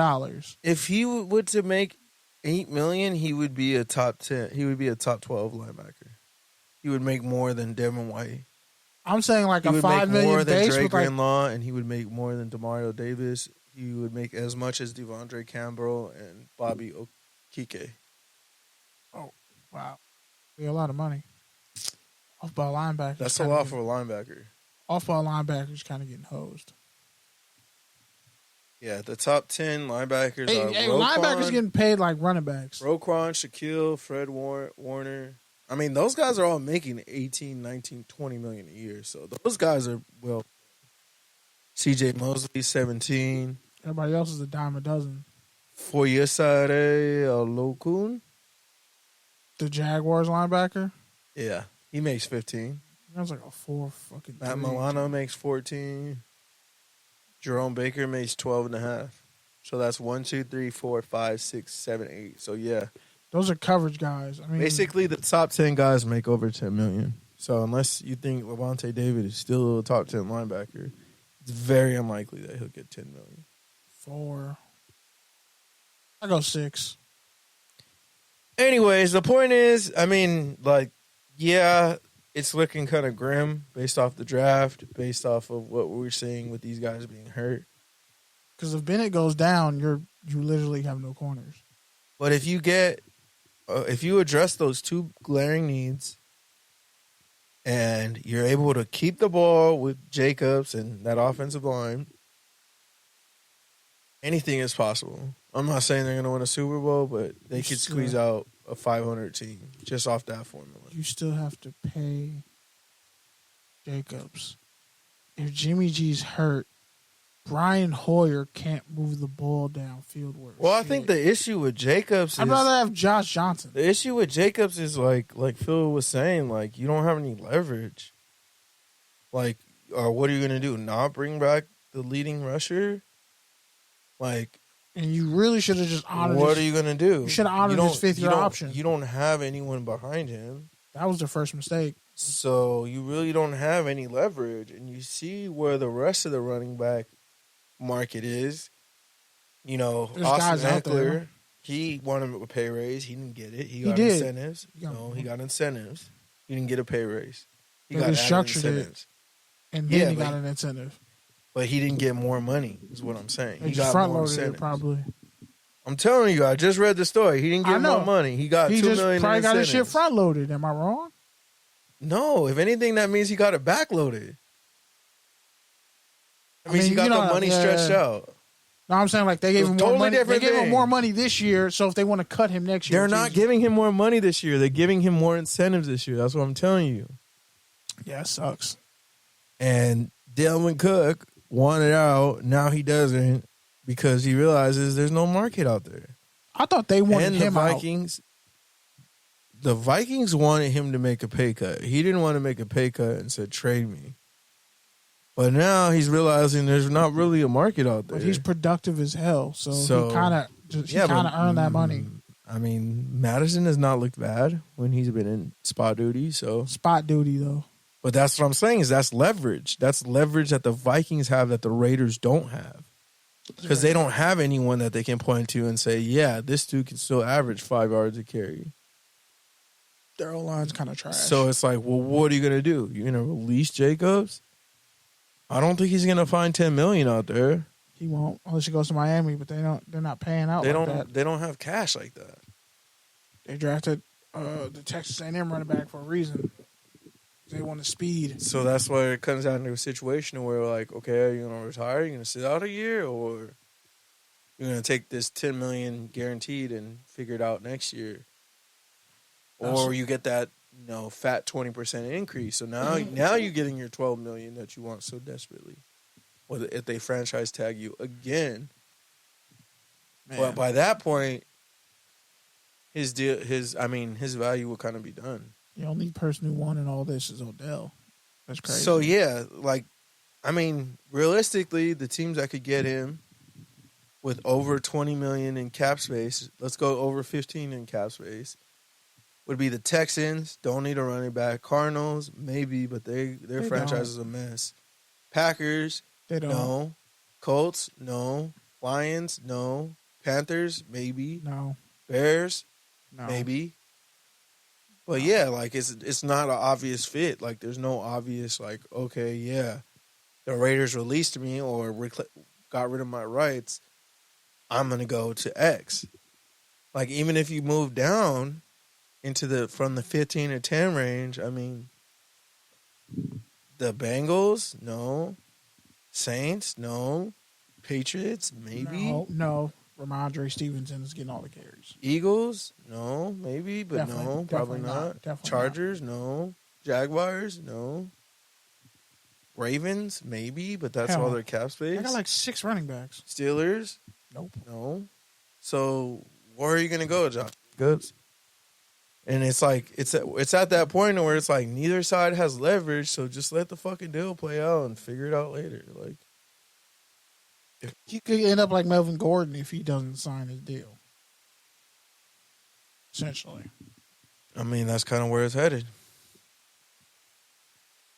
if he were to make $8 million, he would be a top 10. He would be a top 12 linebacker. He would make more than Devin White I'm saying like He a would $5 make million more than base Dre with like Greenlaw, and he would make more than Demario Davis. He would make as much as Devondre Campbell and Bobby Okike. oh wow, a lot of money. Off ball linebackers. That's a lot for a linebacker. Off ball linebackers kind of getting hosed. Yeah, the top 10 linebackers are linebackers getting paid like running backs. Roquan, Shaquille, Fred Warner. I mean, those guys are all making 18, 19, 20 million a year. So those guys are, well, CJ Mosley, 17. Everybody else is a dime a dozen. Foyesare Olokun. The Jaguars linebacker? Yeah, he makes 15. That's like a 4 fucking. Matt Milano makes 14. Jerome Baker makes 12.5. So that's 1, 2, 3, 4, 5, 6, 7, 8. So yeah. Those are coverage guys. I mean, Basically, the top 10 guys make over 10 million. So unless you think Levante David is still a top 10 linebacker, it's very unlikely that he'll get 10 million. 4. I go 6. Anyways, the point is, I mean, like, yeah, it's looking kind of grim based off the draft, based off of what we're seeing with these guys being hurt. Because if Bennett goes down, you literally have no corners. But if you address those two glaring needs, and you're able to keep the ball with Jacobs and that offensive line, anything is possible. I'm not saying they're going to win a Super Bowl, but they could squeeze out a 500 team just off that formula. You still have to pay Jacobs. If Jimmy G's hurt, Brian Hoyer can't move the ball downfield. Well, I think the issue with Jacobs is... I'd rather have Josh Johnson. The issue with Jacobs is, like Phil was saying, like, you don't have any leverage. Like, or what are you going to do? Not bring back the leading rusher? Like... And you really should have just honored What are you going to do? You should have honored his fifth-year option. You don't have anyone behind him. That was the first mistake. So you really don't have any leverage. And you see where the rest of the running back market is. You know, There's Austin guys out there. Eckler, he wanted a pay raise. He didn't get it. He got did. incentives. He got incentives. He didn't get a pay raise. He got structured incentives. And then he got an incentive. But he didn't get more money, is what I'm saying. He got front more loaded it incentives. probably. I'm telling you, I just read the story. He didn't get more money. He got $2 million. He probably got his shit front loaded. Am I wrong? No, if anything, that means he got it backloaded. That means he got the money stretched out. No, I'm saying like they gave him more money. They gave him thing. more money this year, so if they want to cut him next year, They're not giving him more money this year. They're giving him more incentives this year. That's what I'm telling you. Yeah, it sucks. And Delvin Cook wanted out. Now he doesn't because he realizes there's no market out there. I thought they wanted and him the Vikings. The Vikings wanted him to make a pay cut. He didn't want to make a pay cut and said, trade me. But now he's realizing there's not really a market out there. But he's productive as hell, so he kind of earned that money. I mean, Madison has not looked bad when he's been in spot duty. So spot duty though. But that's what I'm saying is that's leverage. That's leverage that the Vikings have that the Raiders don't have. Because they don't have anyone that they can point to and say, yeah, this dude can still average 5 yards a carry. Their O-line's kind of trash. So it's like, well, what are you going to do? You're going to release Jacobs? I don't think he's going to find $10 million out there. He won't unless he goes to Miami, but they're not paying out that. They don't have cash like that. They drafted the Texas A&M running back for a reason. They want the speed. So that's why it comes down to a situation where, like, okay, are you going to retire? Are you going to sit out a year? Or you're going to take this $10 million guaranteed and figure it out next year? Or you get that, fat 20% increase. So now you're getting your $12 million that you want so desperately. Or if they franchise tag you again. Man. But by that point, his value will kind of be done. The only person who won in all this is Odell. That's crazy. So, yeah, realistically, the teams that could get him with over $20 million in cap space, let's go over 15 in cap space, would be the Texans. Don't need a running back. Cardinals, maybe, but their franchise is a mess. Packers, they don't. No. Colts, no. Lions, no. Panthers, maybe. No. Bears, no. maybe. But yeah, like it's not an obvious fit. Like there's no obvious like, okay, yeah, the Raiders released me or got rid of my rights. I'm gonna go to X. Like even if you move down into from the 15 to 10 range, I mean, the Bengals, no. Saints, no. Patriots, maybe. No. Ramondre Stevenson is getting all the carries. Eagles, no, maybe, but Definitely probably not. Definitely Chargers, no. Jaguars, no. Ravens, maybe, but that's all their cap space. I got like 6 running backs. Steelers, Nope. no. So where are you gonna go, John? Good. And it's like it's at that point where it's like neither side has leverage, so just let the fucking deal play out and figure it out later. Like he could end up like Melvin Gordon if he doesn't sign his deal. Essentially. I mean, that's kind of where it's headed.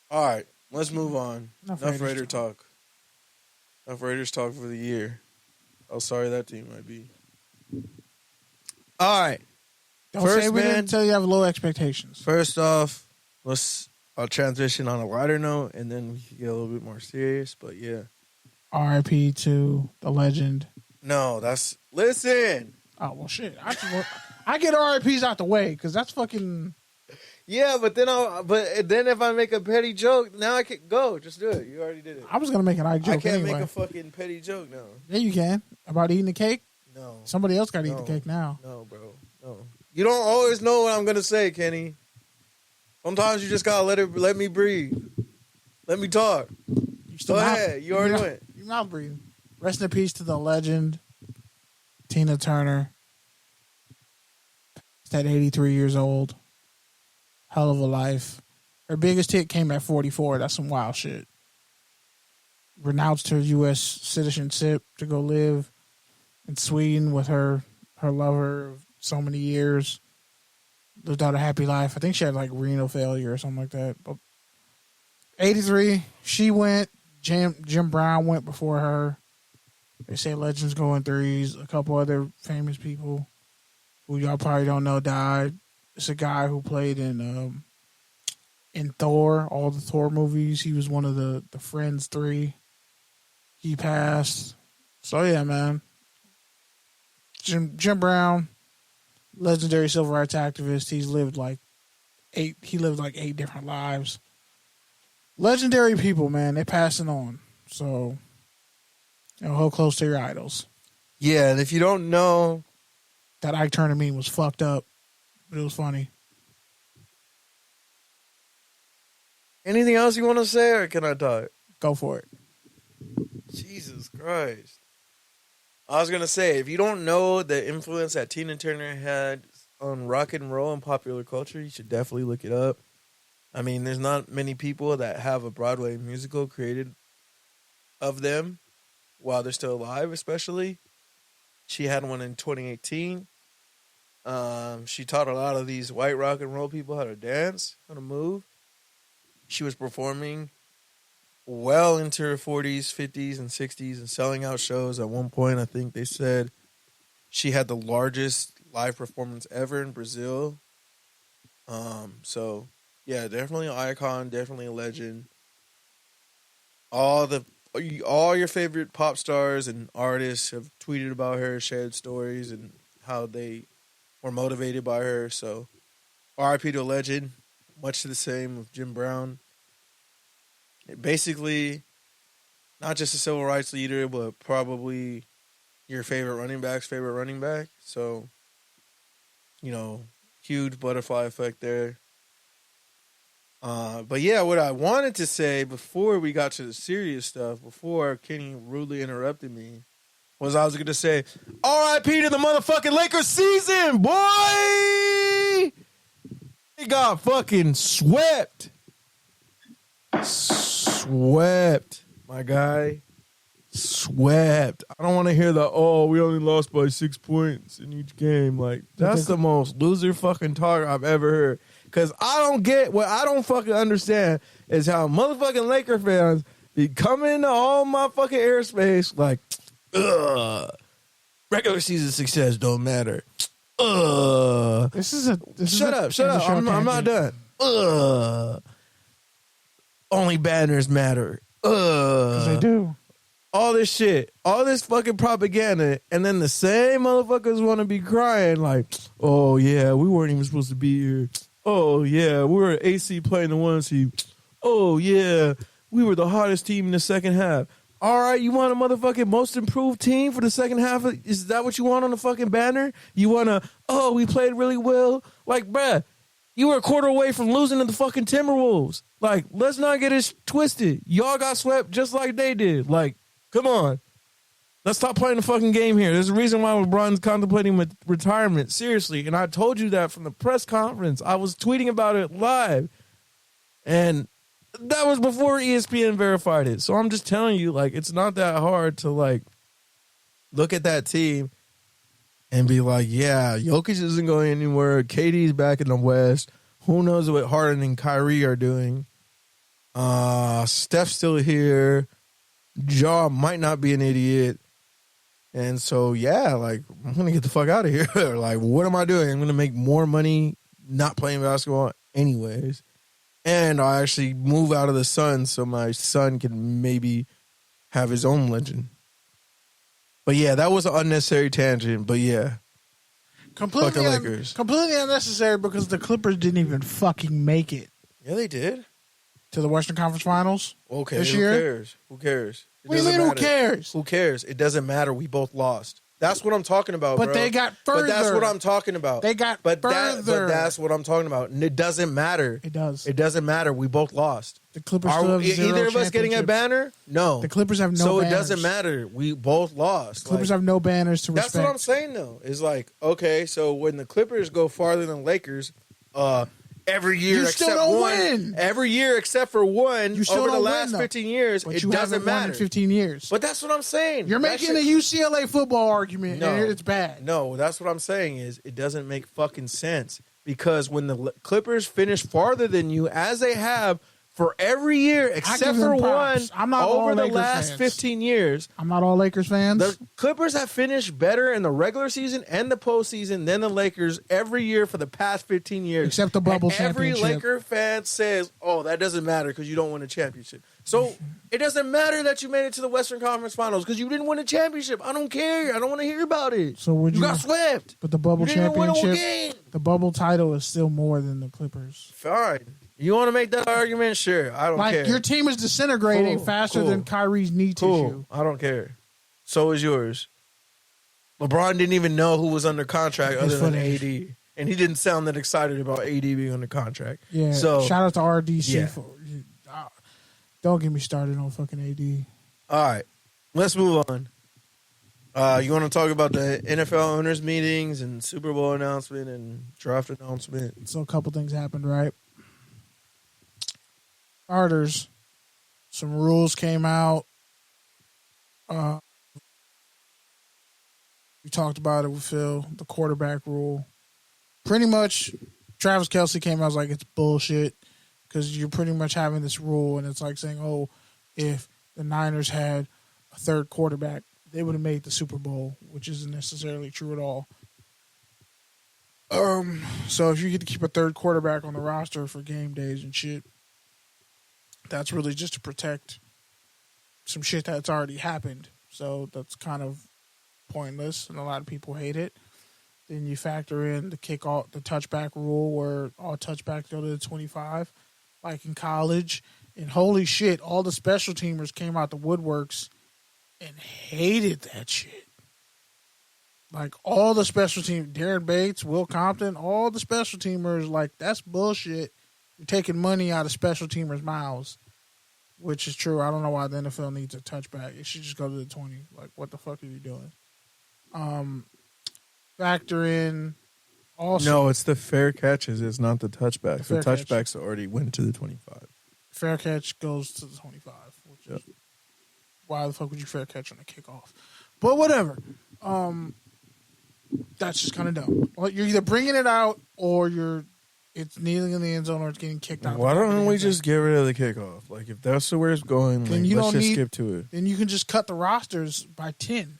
All right, let's move on. Enough Raider talk. Enough Raiders talk for the year. How sorry that team might be. All right. Don't say we didn't tell you have low expectations. First off, I'll transition on a lighter note, and then we can get a little bit more serious. But yeah, R.I.P. to the legend. No, listen. Oh well, shit. I get R.I.P.s out the way because that's fucking. Yeah, but then if I make a petty joke, now I can go. Just do it. You already did it. I was gonna make an eye joke. I can't anyway. make a fucking petty joke now. Yeah, you can. About eating the cake. No. Somebody else got to eat the cake now. No, bro. No. You don't always know what I'm gonna say, Kenny. Sometimes you just gotta let me breathe. Let me talk. Go ahead. You already went. You're not breathing. Rest in peace to the legend, Tina Turner. At 83 years old. Hell of a life. Her biggest hit came at 44. That's some wild shit. Renounced her U.S. citizenship to go live in Sweden with her lover of so many years. Lived out a happy life. I think she had like renal failure or something like that. But 83, she went. Jim Brown went before her. They say legends go in threes. A couple other famous people who y'all probably don't know died. It's a guy who played in Thor, all the Thor movies. He was one of the Friends 3. He passed. So yeah, man. Jim Brown, legendary civil rights activist. He lived like 8 different lives. Legendary people, man. They passing on. So hold close to your idols. Yeah, and if you don't know, that Ike Turner meme was fucked up, but it was funny. Anything else you want to say, or can I talk? Go for it. Jesus Christ. I was going to say, if you don't know the influence that Tina Turner had on rock and roll and popular culture, you should definitely look it up. I mean, there's not many people that have a Broadway musical created of them while they're still alive, especially. She had one in 2018. She taught a lot of these white rock and roll people how to dance, how to move. She was performing well into her 40s, 50s, and 60s and selling out shows. At one point, I think they said she had the largest live performance ever in Brazil. So, yeah, definitely an icon, definitely a legend. All your favorite pop stars and artists have tweeted about her, shared stories, and how they were motivated by her. So, R.I.P. to a legend. Much to the same with Jim Brown. Basically, not just a civil rights leader, but probably your favorite running back's favorite running back. So, huge butterfly effect there. But yeah, what I wanted to say before we got to the serious stuff, before Kenny rudely interrupted me, was I was going to say, R.I.P. to the motherfucking Lakers season, boy! They got fucking swept. Swept, my guy. Swept. I don't want to hear we only lost by 6 points in each game. Like, that's the most loser fucking talk I've ever heard. Because I don't fucking understand is how motherfucking Laker fans be coming into all my fucking airspace like, regular season success don't matter. Shut up. I'm not done. Only banners matter. Because they do. All this shit, all this fucking propaganda, and then the same motherfuckers want to be crying like, oh yeah, we weren't even supposed to be here. Oh yeah, we were AC playing the 1 seed. Oh yeah, we were the hottest team in the second half. All right, you want a motherfucking most improved team for the second half? Is that what you want on the fucking banner? You want to, oh, we played really well? Like, bruh, you were a quarter away from losing to the fucking Timberwolves. Like, let's not get it twisted. Y'all got swept just like they did. Like, come on. Let's stop playing the fucking game here. There's a reason why LeBron's contemplating retirement. Seriously. And I told you that from the press conference. I was tweeting about it live. And that was before ESPN verified it. So I'm just telling you, like, it's not that hard to, like, look at that team and be like, yeah, Jokic isn't going anywhere. KD's back in the West. Who knows what Harden and Kyrie are doing? Steph's still here. Ja might not be an idiot. And so, yeah, like, I'm going to get the fuck out of here. Like, what am I doing? I'm going to make more money not playing basketball anyways. And I'll actually move out of the Sun so my son can maybe have his own legend. But, yeah, that was an unnecessary tangent. But, yeah. Completely unnecessary because the Clippers didn't even fucking make it. Yeah, they did. To the Western Conference Finals. Okay, this who year? cares? Who cares? What do you mean, who cares? Who cares? It doesn't matter. We both lost. That's what I'm talking about, but bro. They got further. But that's what I'm talking about. They got further. But that's what I'm talking about. And it doesn't matter. It does. It doesn't matter. We both lost. The Clippers still have zero either of us getting a banner? No. The Clippers have no so banners. It doesn't matter. We both lost. The Clippers have no banners to respect. That's what I'm saying, though. Is like, okay, so when the Clippers go farther than Lakers, every year except one. Every year except for one over the last 15 years, it doesn't matter. 15 years. But that's what I'm saying. You're making a UCLA football argument, and it's bad. No, that's what I'm saying is it doesn't make fucking sense. Because when the Clippers finish farther than you, as they have for every year except for one over the last 15 years. I'm not all Lakers fans. The Clippers have finished better in the regular season and the postseason than the Lakers every year for the past 15 years. Except the bubble championship. Every Laker fan says, oh, that doesn't matter because you don't win a championship. So it doesn't matter that you made it to the Western Conference Finals because you didn't win a championship. I don't care. I don't want to hear about it. So you got swept. But the bubble championship, the bubble title is still more than the Clippers. Fine. You want to make that argument? Sure. I don't care. Your team is disintegrating faster than Kyrie's knee tissue. I don't care. So is yours. LeBron didn't even know who was under contract other than AD. And he didn't sound that excited about AD being under contract. Yeah. So, shout out to RDC. Yeah. Don't get me started on fucking AD. All right. Let's move on. You want to talk about the NFL owners meetings and Super Bowl announcement and draft announcement? So a couple things happened, right? Starters, some rules came out. We talked about it with Phil, the quarterback rule. Pretty much, Travis Kelce came out and was like, it's bullshit because you're pretty much having this rule, and it's like saying, oh, if the Niners had a third quarterback, they would have made the Super Bowl, which isn't necessarily true at all. So if you get to keep a third quarterback on the roster for game days and shit, that's really just to protect some shit that's already happened. So that's kind of pointless, and a lot of people hate it. Then you factor in the kickoff, the touchback rule, where all touchbacks go to the 25, like in college. And holy shit, all the special teamers came out the woodworks and hated that shit. Like all the special team, Darren Bates, Will Compton, all the special teamers, like that's bullshit. You're taking money out of special teamers' mouths, which is true. I don't know why the NFL needs a touchback. It should just go to the 20. Like, what the fuck are you doing? Factor in also. No, it's the fair catches. It's not the touchbacks. The touchbacks already went to the 25. Fair catch goes to the 25. Which is, why the fuck would you fair catch on a kickoff? But whatever. That's just kind of dumb. Well, you're either bringing it out or it's kneeling in the end zone or it's getting kicked out. Why don't we just get rid of the kickoff? Like, if that's the way it's going, let's just skip to it. Then you can just cut the rosters by 10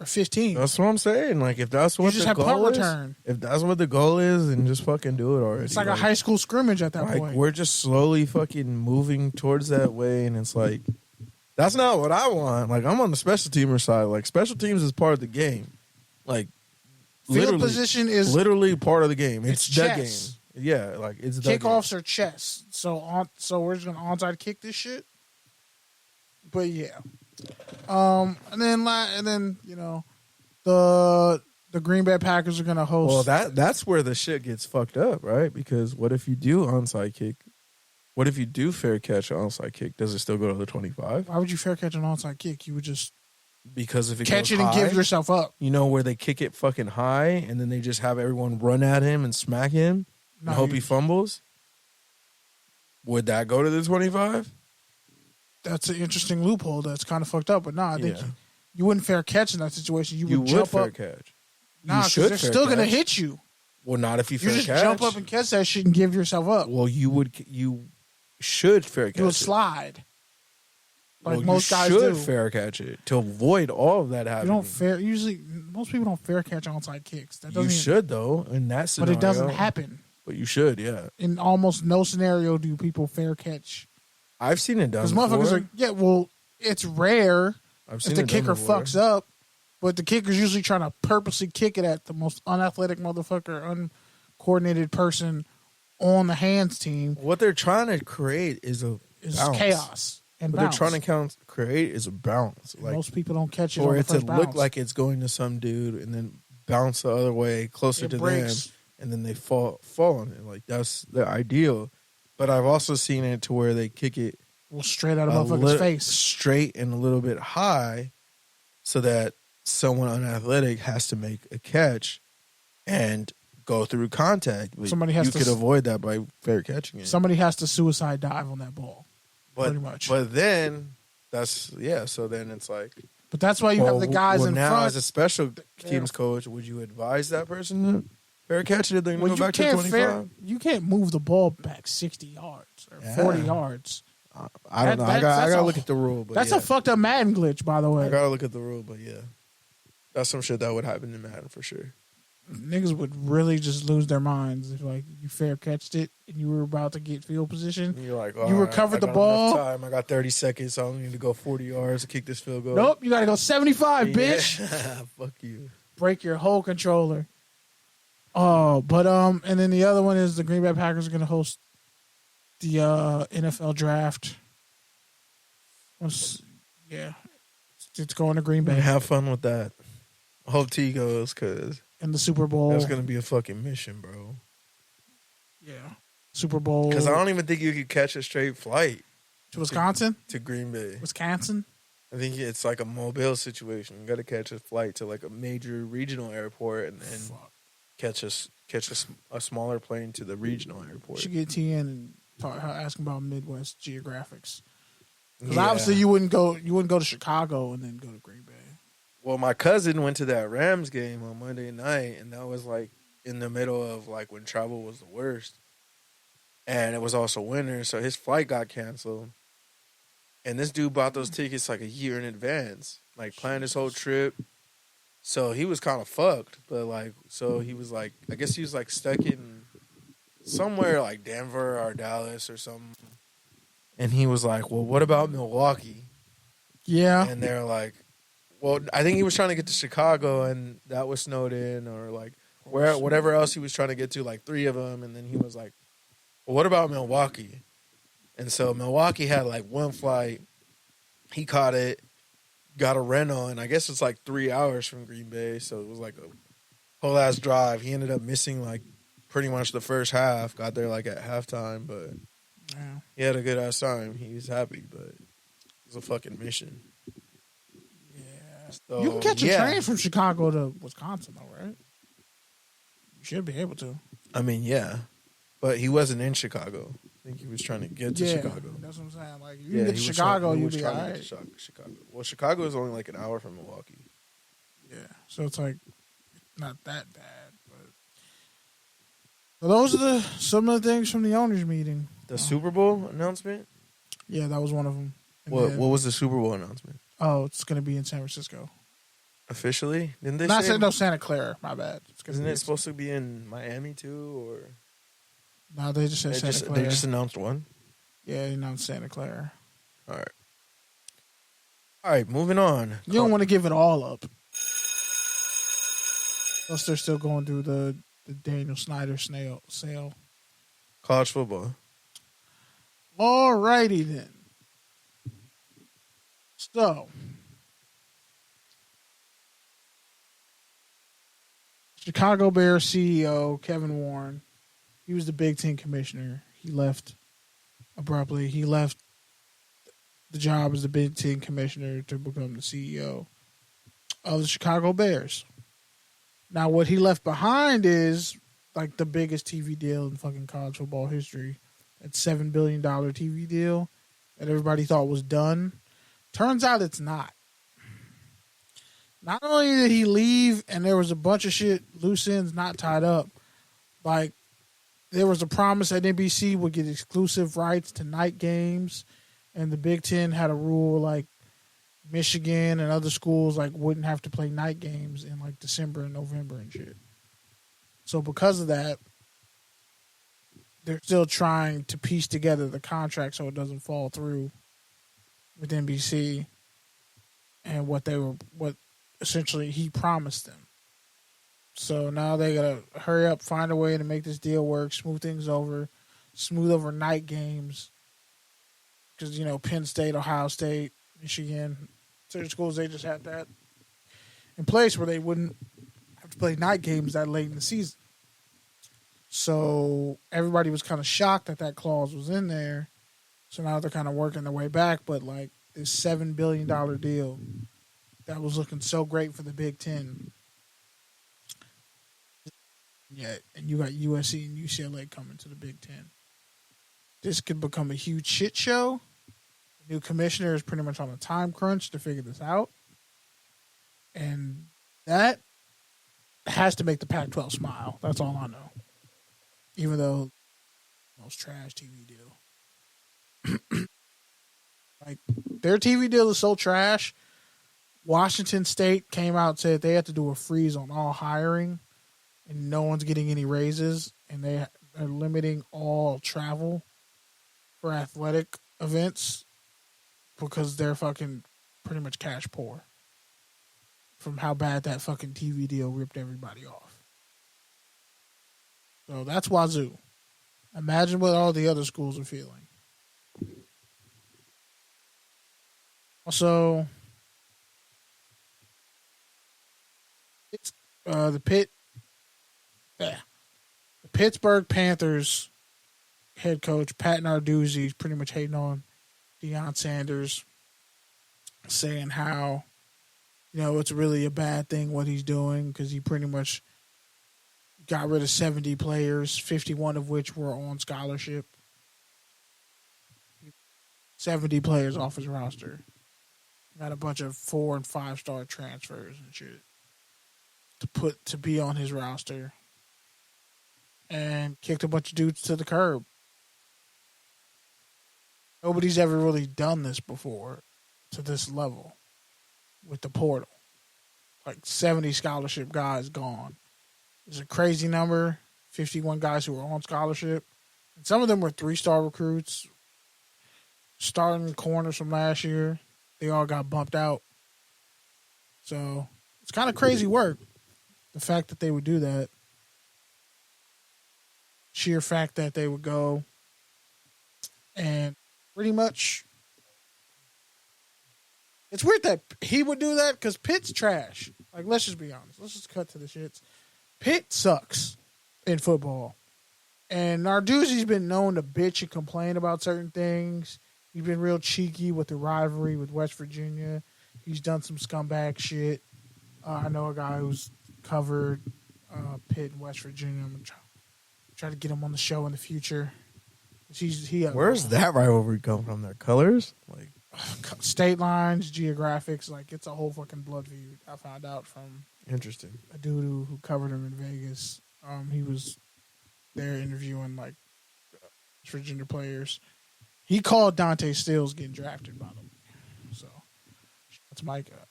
or 15. That's what I'm saying. Like, if that's what You just the have goal punt is, return. if that's what the goal is, then just fucking do it already. It's like a high school scrimmage at that point. We're just slowly fucking moving towards that way, and it's like, that's not what I want. Like, I'm on the special teamer side. Like, special teams is part of the game. Like, Field position is literally part of the game. It's the chess. game. Yeah, like, it's the Kickoffs game. are chess. So we're just gonna onside kick this shit. But yeah, and then you know, the Green Bay Packers are gonna host. Well, that's where the shit gets fucked up, right? Because what if you do onside kick? What if you do fair catch an onside kick? Does it still go to the 25? Why would you fair catch an onside kick? You would just because if it catch goes it and high, give yourself up. You know where they kick it fucking high and then they just have everyone run at him and smack him and hope he fumbles? Would that go to the 25? That's an interesting loophole. That's kind of fucked up. But I think you wouldn't fair catch in that situation. You would jump fair up. Catch. Nah, because they're still going to hit you. Well, not if you fair just catch. jump up and catch that shit and give yourself up. Well, you should fair catch. You would slide. Like most guys do. do. You should fair catch it to avoid all of that happening. You don't fair. Usually, most people don't fair catch onside kicks. That doesn't should though in that scenario. But it doesn't happen. But you should, yeah. In almost no scenario do people fair catch. I've seen it done. Because motherfuckers are well, it's rare if the kicker fucks up, but the kicker's usually trying to purposely kick it at the most unathletic motherfucker, uncoordinated person on the hands team. What they're trying to create is chaos. And what bounce. they're trying to create is a bounce. Like, most people don't catch it or on the it first to look bounce. like it's going to some dude and then bounce the other way closer to breaks. them, and then they fall on it. Like that's the ideal. But I've also seen it to where they kick it straight out of motherfucker's face, straight and a little bit high, so that someone unathletic has to make a catch and go through contact. Somebody has could avoid that by fair catching it. Somebody has to suicide dive on that ball. Pretty much. But then so then it's like. But that's why you have the guys in now front. As a special teams coach, would you advise that person to fair catch it? Then go back to 25. You can't move the ball back 60 yards or 40 yards. I don't know. I gotta look at the rule. But that's a fucked up Madden glitch, by the way. I gotta look at the rule, but yeah, that's some shit that would happen in Madden for sure. Niggas would really just lose their minds if like you fair catched it and you were about to get field position. And you're like, you recovered the ball. Time. I got 30 seconds, so I don't need to go 40 yards to kick this field goal. Nope, you got to go 75, bitch. Fuck you. Break your whole controller. Oh, but and then the other one is the Green Bay Packers are going to host the NFL draft. It's going to Green Bay. Have fun with that. I hope T goes because in the Super Bowl. That's going to be a fucking mission, bro. Yeah. Super Bowl. Because I don't even think you could catch a straight flight. To Wisconsin? To Green Bay. Wisconsin? I think it's like a mobile situation. You got to catch a flight to like a major regional airport and then catch a smaller plane to the regional airport. You should get TN and ask him about Midwest geographics. Because obviously you wouldn't go to Chicago and then go to Green Bay. Well, my cousin went to that Rams game on Monday night, and that was like in the middle of like when travel was the worst. And it was also winter, so his flight got canceled. And this dude bought those tickets like a year in advance, like planned his whole trip. So he was kind of fucked, but like, so he was like, I guess he was like stuck in somewhere like Denver or Dallas or something. And he was like, well, what about Milwaukee? Yeah. And they're like, well, I think he was trying to get to Chicago and that was snowed in or like whatever else he was trying to get to, like 3 of them. And then he was like, well, what about Milwaukee? And so Milwaukee had like one flight. He caught it, got a rental, and I guess it's like 3 hours from Green Bay. So it was like a whole ass drive. He ended up missing like pretty much the first half. Got there like at halftime, but he had a good ass time. He was happy, but it was a fucking mission. Yeah. So, you can catch a train from Chicago to Wisconsin, though, right? You should be able to. I mean, yeah. But he wasn't in Chicago. I think he was trying to get to Chicago. That's what I'm saying. Like, if you can get to Chicago, you'd be all right. Chicago. Well, Chicago is only like an hour from Milwaukee. Yeah. So it's like not that bad. But those are some of the things from the owners' meeting. The Super Bowl announcement? Yeah, that was one of them. What was the Super Bowl announcement? Oh, it's going to be in San Francisco. Officially? Didn't they Not say? no Santa Clara. My bad. Isn't it supposed to be in Miami too? Or no, they just said Santa Clara. They just announced one? Yeah, they announced Santa Clara. All right, moving on. You don't want to give it all up. Plus, they're still going through the Daniel Snyder sale. College football. All righty then. So, Chicago Bears CEO Kevin Warren, he was the Big Ten commissioner. He left abruptly. He left the job as the Big Ten commissioner to become the CEO of the Chicago Bears. Now, what he left behind is like the biggest TV deal in fucking college football history. That $7 billion TV deal that everybody thought was done. Turns out it's not. Not only did he leave and there was a bunch of shit, loose ends not tied up, like there was a promise that NBC would get exclusive rights to night games, and the Big Ten had a rule like Michigan and other schools like wouldn't have to play night games in like December and November and shit. So because of that, they're still trying to piece together the contract so it doesn't fall through with NBC and what essentially he promised them. So now they gotta hurry up, find a way to make this deal work, smooth over night games. Because, Penn State, Ohio State, Michigan, certain schools, they just had that in place where they wouldn't have to play night games that late in the season. So everybody was kind of shocked that clause was in there. So now they're kind of working their way back. But, like, this $7 billion deal that was looking so great for the Big Ten. Yeah, and you got USC and UCLA coming to the Big Ten. This could become a huge shit show. The new commissioner is pretty much on a time crunch to figure this out. And that has to make the Pac-12 smile. That's all I know. Even though most trash TV deal. Like, their TV deal is so trash. Washington State came out and said they had to do a freeze on all hiring and no one's getting any raises, and they are limiting all travel for athletic events because they're fucking pretty much cash poor from how bad that fucking TV deal ripped everybody off. So that's Wazoo. Imagine what all the other schools are feeling. Also, it's the Pittsburgh Panthers head coach Pat Narduzzi is pretty much hating on Deion Sanders, saying how it's really a bad thing what he's doing because he pretty much got rid of 70 players, 51 of which were on scholarship. 70 players off his roster. Got a bunch of 4- and 5-star transfers and shit to be on his roster. And kicked a bunch of dudes to the curb. Nobody's ever really done this before to this level with the portal. Like 70 scholarship guys gone. It's a crazy number. 51 guys who were on scholarship. And some of them were 3-star recruits. Starting corners from last year. They all got bumped out. So it's kind of crazy work. The fact that they would do that. Sheer fact that they would go and pretty much it's weird that he would do that because Pitt's trash. Like, let's just be honest. Let's just cut to the shits. Pitt sucks in football. And Narduzzi's been known to bitch and complain about certain things. He's been real cheeky with the rivalry with West Virginia. He's done some scumbag shit. I know a guy who's covered Pitt and West Virginia. I'm going to try to get him on the show in the future. Where's that rivalry come from? Their colors? Like state lines, geographics. Like, it's a whole fucking blood feud. I found out from interesting a dude who covered him in Vegas. He was there interviewing like Virginia players. He called Dante Stills getting drafted, by the way. So that's Micah.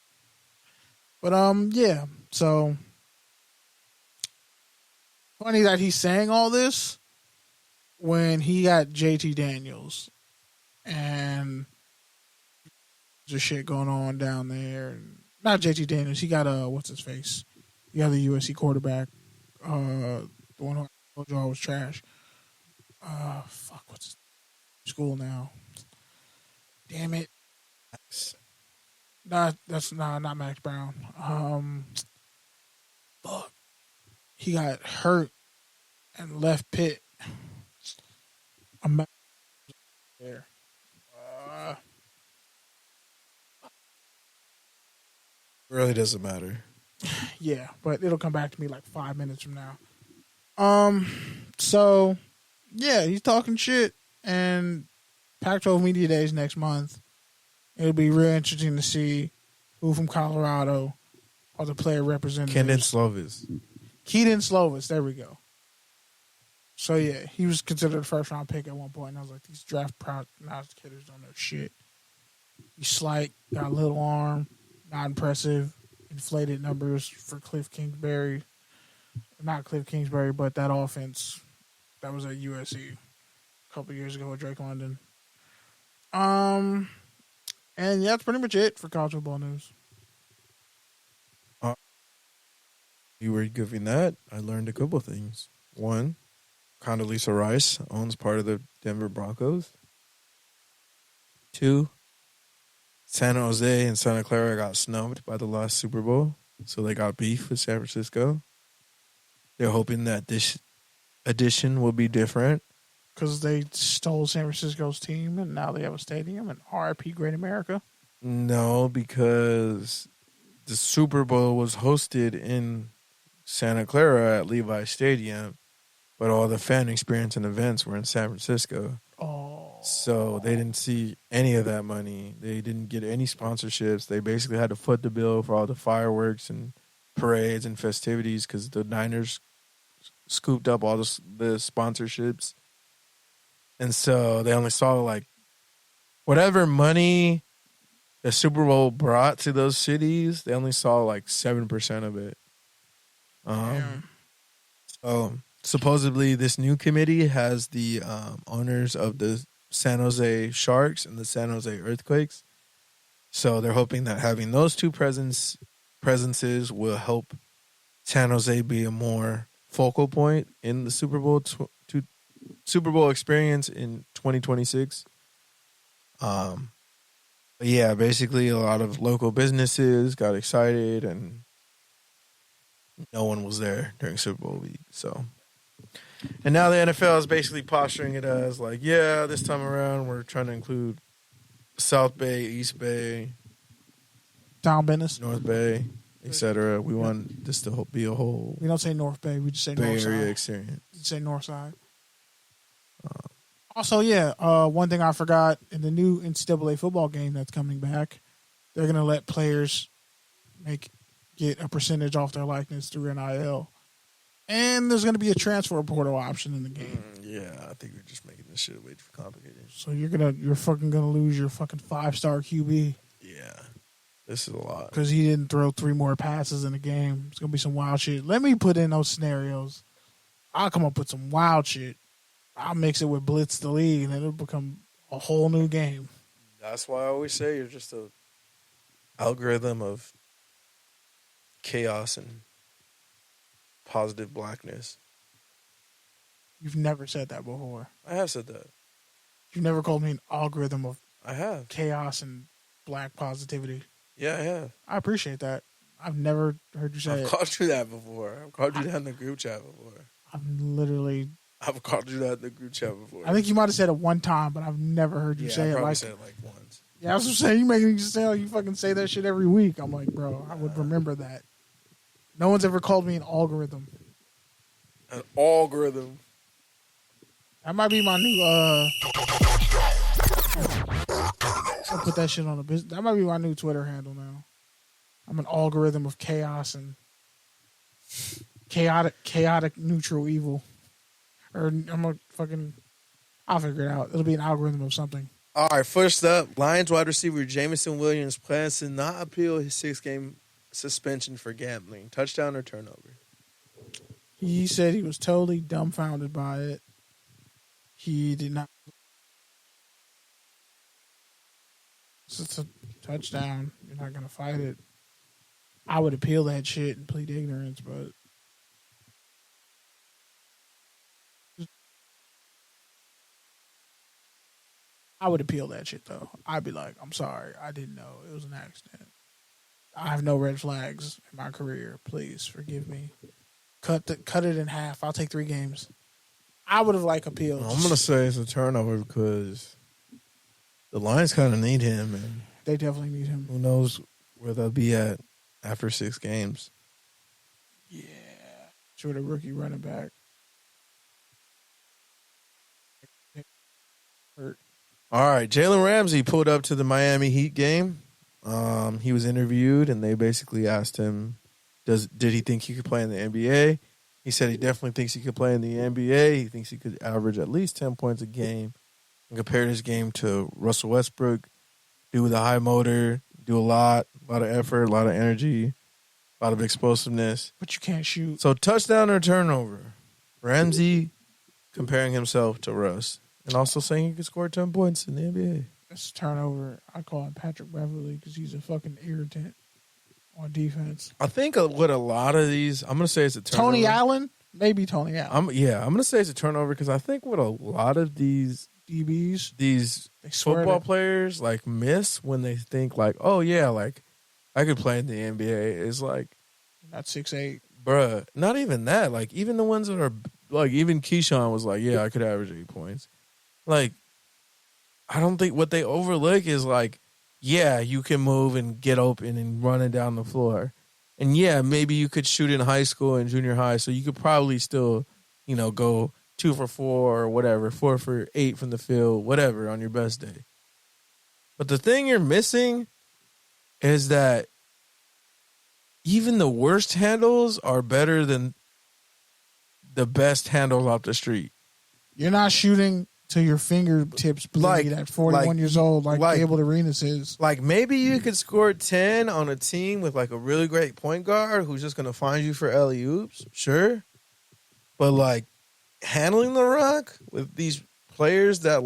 But yeah. So funny that he's saying all this when he got JT Daniels and there's shit going on down there. Not JT Daniels. He got what's his face? The other USC quarterback. The one who I told you I was trash. Fuck. What's his school now? Damn it. Not Max Brown. Fuck. He got hurt and left Pitt. I'm there. Really doesn't matter. Yeah, but it'll come back to me like 5 minutes from now. So yeah, he's talking shit, and Pac-12 Media Days next month. It'll be real interesting to see who from Colorado are the player representatives. Keaton Slovis, there we go. So yeah, he was considered a first round pick at one point, and I was like, these draft prognosticators don't know shit. He's slight, got a little arm, not impressive, inflated numbers for Cliff Kingsbury. Not Cliff Kingsbury, but that offense that was at USC a couple years ago with Drake London. And yeah, that's pretty much it for college football news. You were giving that. I learned a couple things. One, Condoleezza Rice owns part of the Denver Broncos. Two, San Jose and Santa Clara got snubbed by the last Super Bowl, so they got beef with San Francisco. They're hoping that this edition will be different. Because they stole San Francisco's team and now they have a stadium and RIP Great America? No, because the Super Bowl was hosted in Santa Clara at Levi Stadium, but all the fan experience and events were in San Francisco. Oh. So they didn't see any of that money. They didn't get any sponsorships. They basically had to foot the bill for all the fireworks and parades and festivities because the Niners scooped up all the sponsorships. And so they only saw like whatever money the Super Bowl brought to those cities, they only saw like 7% of it. So supposedly this new committee has the owners of the San Jose Sharks and the San Jose Earthquakes. So they're hoping that having those two presences will help San Jose be a more focal point in the Super Bowl experience in 2026. But yeah, basically a lot of local businesses got excited and no one was there during Super Bowl week. So, and now the NFL is basically posturing it as like, yeah, this time around we're trying to include South Bay, East Bay, Down Business, North Bay, etc. We want this to be a whole. We don't say North Bay. We just say Bay North Area Side. experience. We say North Side. Also, yeah, one thing I forgot in the new NCAA football game that's coming back, they're going to let players get a percentage off their likeness through NIL. And there's going to be a transfer portal option in the game. Yeah, I think we're just making this shit way too complicated. So you're fucking going to lose your fucking 5-star QB. Yeah, this is a lot. Because he didn't throw 3 more passes in the game. It's going to be some wild shit. Let me put in those scenarios. I'll come up with some wild shit. I'll mix it with Blitz the League, and it'll become a whole new game. That's why I always say you're just a algorithm of chaos and positive blackness. You've never said that before. I have said that. You've never called me an algorithm of I have chaos and black positivity. Yeah, I have. I appreciate that. I've never heard you say it. I've called you that before. I've called you that in the group chat before. I've called you that in the group chat before. I think you might have said it one time, but I've never heard you say it. I said it like once. Yeah, I was just saying, you making me just say, oh, you fucking say that shit every week. I'm like, bro, I would remember that. No one's ever called me an algorithm. An algorithm. That might be my new, I'll put that shit on the business. That might be my new Twitter handle now. I'm an algorithm of chaos and chaotic neutral evil. Or I'm a fucking, I'll figure it out. It'll be an algorithm of something. All right, first up, Lions wide receiver Jameson Williams plans to not appeal his 6-game suspension for gambling. Touchdown or turnover? He said he was totally dumbfounded by it. He did not. It's a touchdown. You're not going to fight it. I would appeal that shit and plead ignorance, but I would appeal that shit, though. I'd be like, I'm sorry. I didn't know. It was an accident. I have no red flags in my career. Please forgive me. Cut it in half. I'll take 3 games. I would have appealed. I'm going to say it's a turnover because the Lions kind of need him, and they definitely need him. Who knows where they'll be at after 6 games. Yeah. Sure, the rookie running back. Hurt. All right, Jalen Ramsey pulled up to the Miami Heat game. He was interviewed, and they basically asked him, did he think he could play in the NBA? He said he definitely thinks he could play in the NBA. He thinks he could average at least 10 points a game, and compared his game to Russell Westbrook. Do with a high motor, do a lot of effort, a lot of energy, a lot of explosiveness. But you can't shoot. So touchdown or turnover? Ramsey comparing himself to Russ and also saying he could score 10 points in the NBA. It's a turnover. I call him Patrick Beverly because he's a fucking irritant on defense. I think what a lot of these, I'm going to say it's a turnover. Tony Allen? Maybe Tony Allen. I'm going to say it's a turnover because I think what a lot of these DBs, these football players miss when they think oh yeah, I could play in the NBA is not 6'8", bruh. Not even that. Even the ones that are even Keyshawn was yeah, I could average 8 points. I don't think what they overlook is yeah, you can move and get open and run it down the floor, and yeah, maybe you could shoot in high school and junior high, so you could probably still go 2 for 4 or whatever, 4 for 8 from the field, whatever, on your best day. But the thing you're missing is that even the worst handles are better than the best handles off the street. You're not shooting to your fingertips bleed at 41 years old Abel Arenas is. Maybe you could score 10 on a team with a really great point guard who's just going to find you for alley-oops, sure. But handling the rock with these players that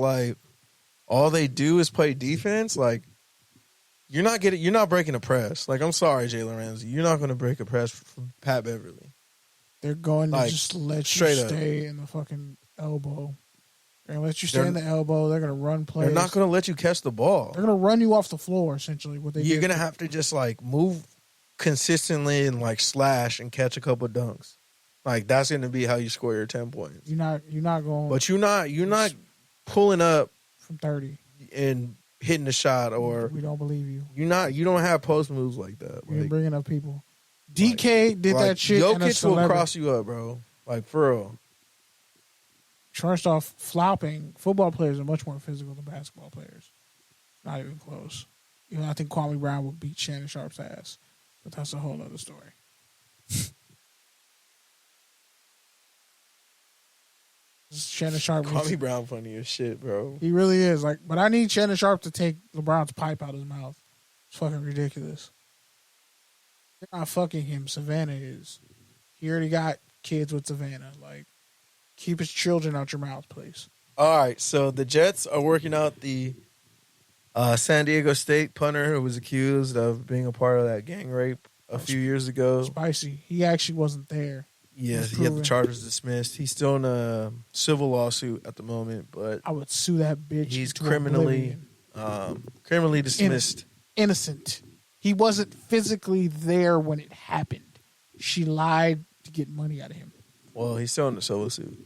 all they do is play defense, you're not breaking a press. I'm sorry, Jalen Ramsey, you're not going to break a press from Pat Beverly. They're going to just let you stay in the fucking elbow. They're going to let you stay in the elbow. They're going to run plays. They're not going to let you catch the ball. They're going to run you off the floor, essentially. You're going to have to just move consistently and slash and catch a couple dunks. That's going to be how you score your 10 points. You're not going. But you're not pulling up from 30 and hitting the shot, or we don't believe you. You don't have post moves like that. You're bringing up people. DK did that shit. Jokic will cross you up, bro. For real. First off, flopping. Football players are much more physical than basketball players. Not even close. I think Kwame Brown would beat Shannon Sharp's ass, but that's a whole other story. Shannon Sharp. Kwame Brown funny as shit, bro. He really is. But I need Shannon Sharp to take LeBron's pipe out of his mouth. It's fucking ridiculous. You're not fucking him. Savannah is. He already got kids with Savannah. Keep his children out your mouth, please. All right, so the Jets are working out the San Diego State punter who was accused of being a part of that gang rape a few years ago. Spicy. He actually wasn't there. Yeah, he had the charges dismissed. He's still in a civil lawsuit at the moment, but I would sue that bitch. He's criminally dismissed. Innocent. He wasn't physically there when it happened. She lied to get money out of him. Well, he's still in the civil suit.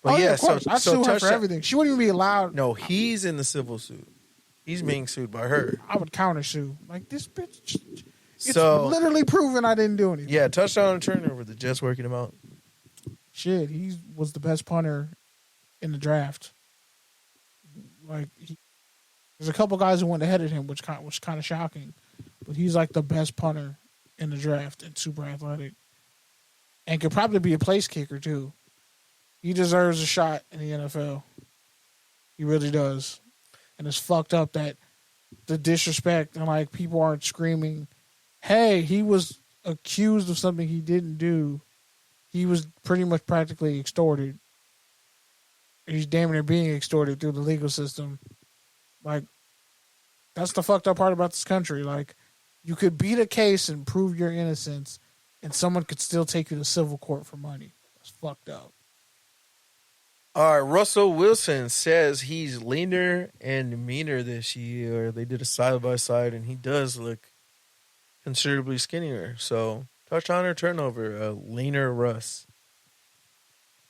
But of course. I'd sue her for everything. She wouldn't even be allowed. No, he's in the civil suit. He's being sued by her. I would countersue. This bitch. It's literally proven I didn't do anything. Yeah, touchdown and turnover. The Jets working him out. Shit, he was the best punter in the draft. There's a couple guys who went ahead of him, which was kind of shocking. But he's the best punter in the draft and super athletic. And could probably be a place kicker, too. He deserves a shot in the NFL. He really does. And it's fucked up that the disrespect and, people aren't screaming, hey, he was accused of something he didn't do. He was pretty much practically extorted. He's damn near being extorted through the legal system. Like, that's the fucked up part about this country. Like, you could beat a case and prove your innocence, and someone could still take you to civil court for money. That's fucked up. All right, Russell Wilson says he's leaner and meaner this year. They did a side-by-side, and he does look considerably skinnier. So, touchdown or turnover, leaner Russ.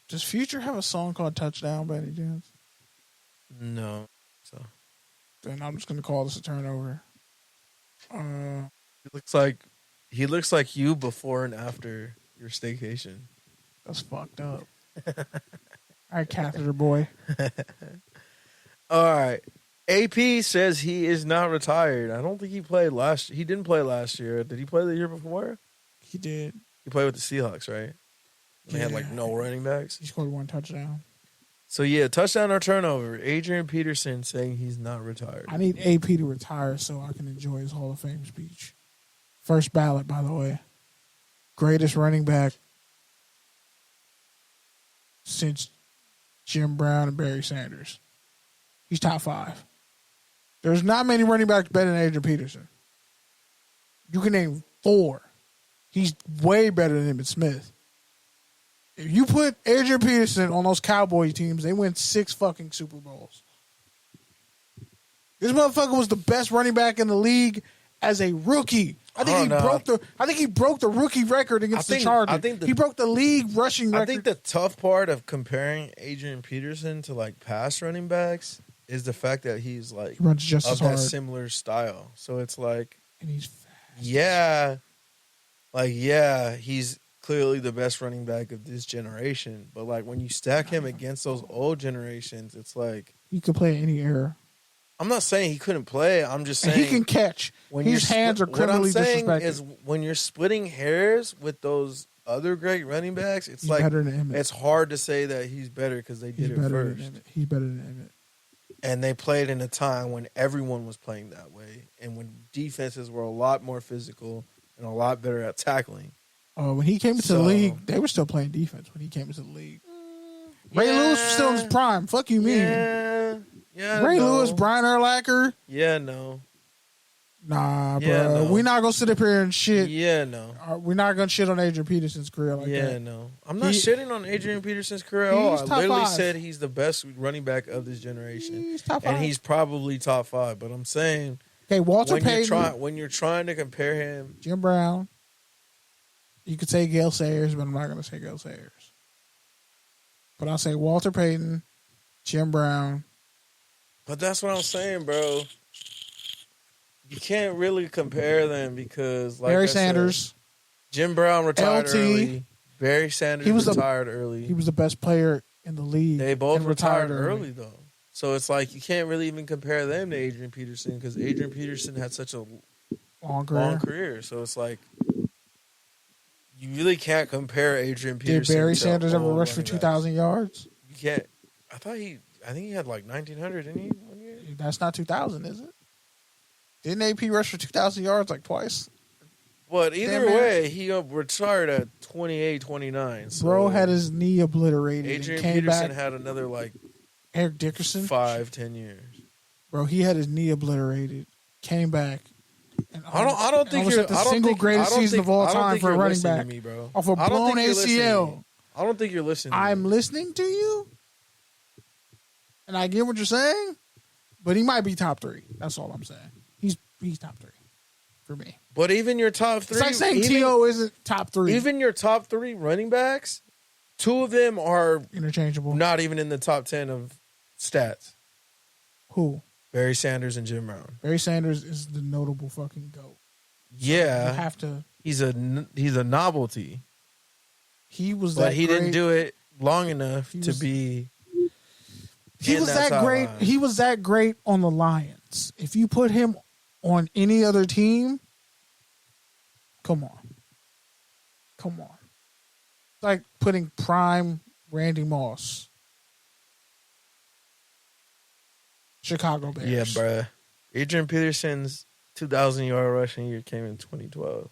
Does Future have a song called Touchdown by any chance? No. So Then I'm just going to call this a turnover. he looks like you before and after your staycation. That's fucked up. All right, catheter boy. All right. AP says he is not retired. I don't think he played last year. He didn't play last year. Did he play the year before? He did. He played with the Seahawks, right? They had like no running backs. He scored 1 touchdown. So yeah, touchdown or turnover. Adrian Peterson saying he's not retired. I need AP to retire so I can enjoy his Hall of Fame speech. First ballot, by the way. Greatest running back since Jim Brown and Barry Sanders. He's top 5. There's not many running backs better than Adrian Peterson. You can name 4. He's way better than Emmitt Smith. If you put Adrian Peterson on those Cowboy teams, they win 6 fucking Super Bowls. This motherfucker was the best running back in the league as a rookie. I think he broke the rookie record against the Chargers. He broke the league rushing record. I think the tough part of comparing Adrian Peterson to like past running backs is the fact that he's like he runs just as hard. That similar style. So it's like, and he's fast. He's clearly the best running back of this generation. But like when you stack him against those old generations, it's like he could play any era. I'm not saying he couldn't play. I'm just saying he can catch. His hands are criminally disrespected. What I'm saying is when you're splitting hairs with those other great running backs, it's like it's hard to say that he's better because they did it first. He's better than Emmitt. And they played in a time when everyone was playing that way, and when defenses were a lot more physical and a lot better at tackling. When he came into the league, they were still playing defense when he came into the league. Ray Lewis was still in his prime. Fuck you, mean? Yeah, Ray Lewis, Brian Urlacher. Yeah, no. Nah, bro. We're not going to sit up here and shit. Yeah, no. We're not going to shit on Adrian Peterson's career like that. Yeah, no. I'm not shitting on Adrian Peterson's career at all. I literally said he's the best running back of this generation. He's top 5. And he's probably top 5. But I'm saying, okay, Walter Payton. When you're trying to compare him. Jim Brown. You could say Gale Sayers, but I'm not going to say Gale Sayers. But I'll say Walter Payton, Jim Brown. But that's what I'm saying, bro. You can't really compare them because, like Barry Sanders, Jim Brown retired early. Barry Sanders retired early. He was the best player in the league. They both retired early, though. So it's like you can't really even compare them to Adrian Peterson because Adrian Peterson had such a long career. So it's like you really can't compare Adrian Peterson. Did Barry Sanders ever rush for 2,000 yards? You can't. I think he had like 1,900, didn't he? 1 year? That's not 2,000, is it? Didn't AP rush for 2,000 yards like twice? But either way, he retired at 28, 29. So bro had his knee obliterated. Adrian and came Peterson back. had another like Eric Dickerson 5-10 years. Bro, he had his knee obliterated, came back. And I don't think you're the single greatest season of all time for a running back. Me, bro. Off a blown ACL. I don't think you're listening. I'm listening to you, and I get what you're saying, but he might be top 3. That's all I'm saying. He's top 3 for me. But even your top 3, it's like saying T.O. isn't top 3. Even your top 3 running backs, 2 of them are interchangeable. Not even in the top 10 of stats. Who? Barry Sanders and Jim Brown. Barry Sanders is the notable fucking GOAT. Yeah, you have to. He's a novelty. He was, but he didn't do it long enough to be. He was that great. He was that great on the Lions. If you put him on any other team, come on. It's like putting prime Randy Moss. Chicago Bears. Yeah, bruh. Adrian Peterson's 2,000-yard rushing year came in 2012.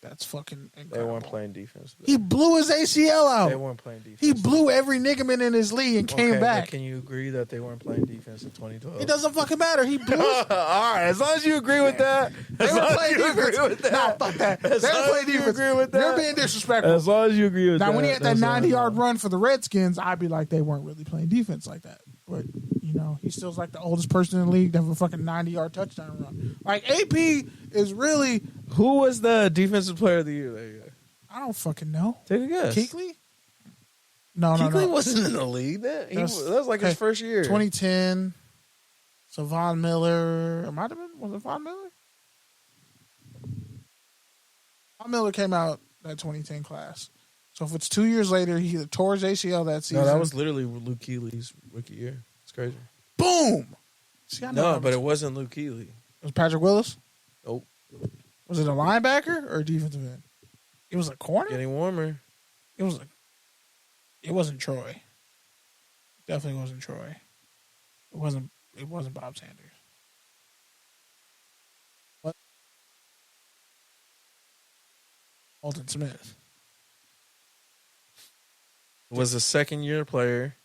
That's fucking incredible. They weren't playing defense. He blew his ACL out. They weren't playing defense. He blew every ligament in his league and came back. Can you agree that they weren't playing defense in 2012? It doesn't fucking matter. He blew. All right, as long as you agree with that. They were playing defense. Nah, fuck that. They were playing defense. Agree with that. You're being disrespectful. As long as you agree with that. Now, when he had that 90-yard run for the Redskins, I'd be like, they weren't really playing defense like that. But, he still's like the oldest person in the league to have a fucking 90-yard touchdown run. Like, AP is really... Who was the defensive player of the year that year? I don't fucking know. Take a guess. Kuechly? No. Kuechly wasn't in the league then. That was like his first year. 2010. So Von Miller. It might have been. Was it Von Miller? Von Miller came out that 2010 class. So if it's 2 years later, he either tore his ACL that season. No, that was literally Luke Kuechly's rookie year. It's crazy. Boom! See, I know but it wasn't Luke Kuechly. It was Patrick Willis? Nope. Was it a linebacker or a defensive end? It was a corner? Getting warmer. It wasn't Troy. Definitely wasn't Troy. It wasn't Bob Sanders. What? Alton Smith. Was a second-year player.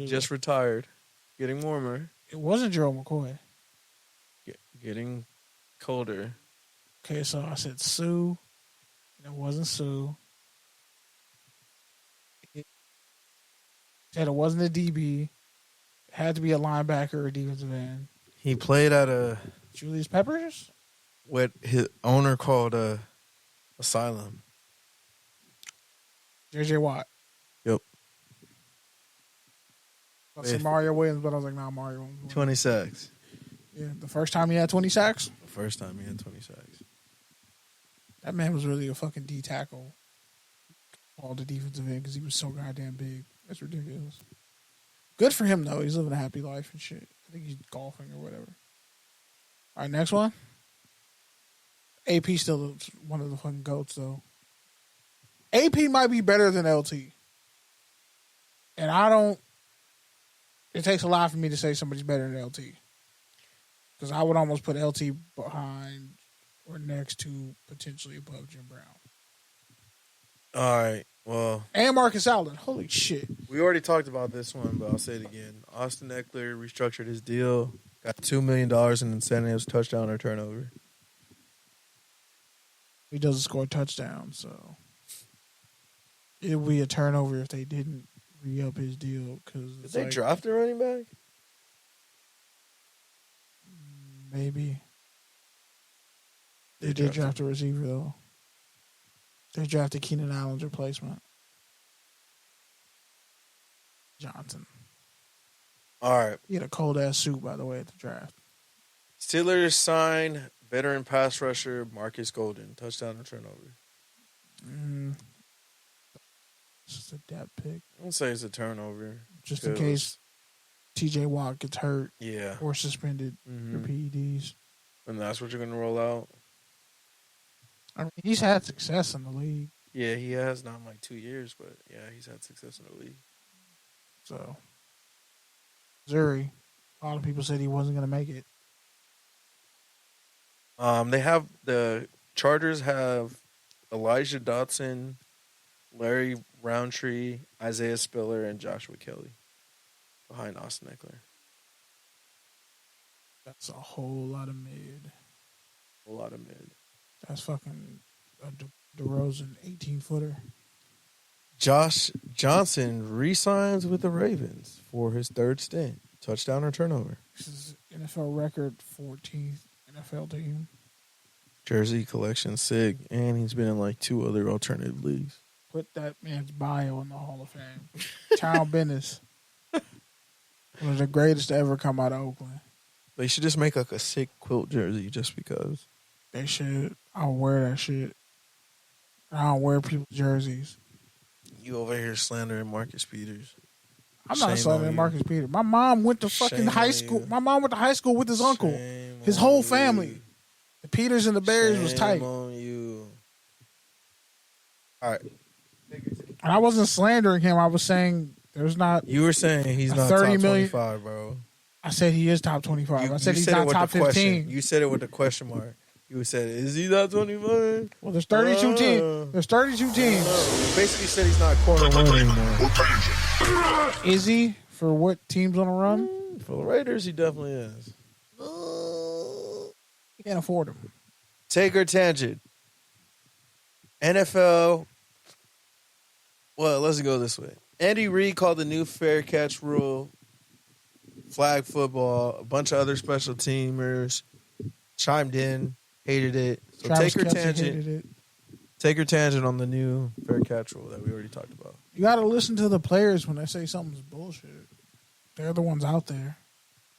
Just retired. Getting warmer. It wasn't Gerald McCoy. Getting colder. Okay, so I said Sue. It wasn't Sue. It said it wasn't a DB. It had to be a linebacker or a defensive end. He played at a... Julius Peppers? What his owner called a asylum. J.J. Watt. Yep. I said Mario Williams, but I was like, nah, Mario Williams. 20 sacks. Yeah, the first time he had 20 sacks? The first time he had 20 sacks. That man was really a fucking D tackle. All the defensive end because he was so goddamn big. That's ridiculous. Good for him, though. He's living a happy life and shit. I think he's golfing or whatever. All right, next one. AP still one of the fucking GOATs, though. AP might be better than LT. And I don't... It takes a lot for me to say somebody's better than LT. Because I would almost put LT behind or next to potentially above Jim Brown. All right, well... And Marcus Allen. Holy shit. We already talked about this one, but I'll say it again. Austin Eckler restructured his deal. Got $2 million in incentives, touchdown or turnover. He doesn't score a touchdown, so... It would be a turnover if they didn't re-up his deal. Did they draft a running back? Maybe. They did draft a receiver, though. They drafted Keenan Allen's replacement. Johnson. All right. He had a cold-ass suit, by the way, at the draft. Steelers sign veteran pass rusher Marcus Golden. Touchdown or turnover? This is a depth pick. I won't say it's a turnover. Just in case TJ Watt gets hurt or suspended for PEDs. And that's what you're going to roll out? I mean, he's had success in the league. Yeah, he has. Not in like 2 years, but yeah, he's had success in the league. So, Missouri, a lot of people said he wasn't going to make it. They have the Chargers have Elijah Dotson, Larry Roundtree, Isaiah Spiller, and Joshua Kelly behind Austin Eckler. That's a whole lot of mid. A lot of mid. That's fucking a DeRozan 18-footer. Josh Johnson re-signs with the Ravens for his third stint. Touchdown or turnover? This is NFL record 14th NFL team. Jersey collection sig, and he's been in like 2 other alternative leagues. Put that man's bio in the Hall of Fame. Child Bennis. One of the greatest to ever come out of Oakland. They should just make like a sick quilt jersey just because. They should. I'll wear that shit. I don't wear people's jerseys. You over here slandering Marcus Peters. I'm not slandering Marcus Peters. My mom went to fucking high school. My mom went to high school with his uncle. His whole family. The Peters and the Bears was tight. On you. All right. And I wasn't slandering him. I was saying There's not. You were saying he's not 30 top million 25, bro. I said he is top 25. I said he's not top 15. You said it with the question mark. You said, is he not 25? Well, there's 32 teams. There's 32 teams. You basically said he's not corner one anymore. Is he? For what teams on a run? For the Raiders, he definitely is. You can't afford him. Take or tangent. NFL. Well, let's go this way. Andy Reid called the new fair catch rule flag football. A bunch of other special teamers chimed in, hated it. So Travis take or Kelce tangent. hated it. Take your tangent on the new fair catch rule that we already talked about. You got to listen to the players when they say something's bullshit. They're the ones out there.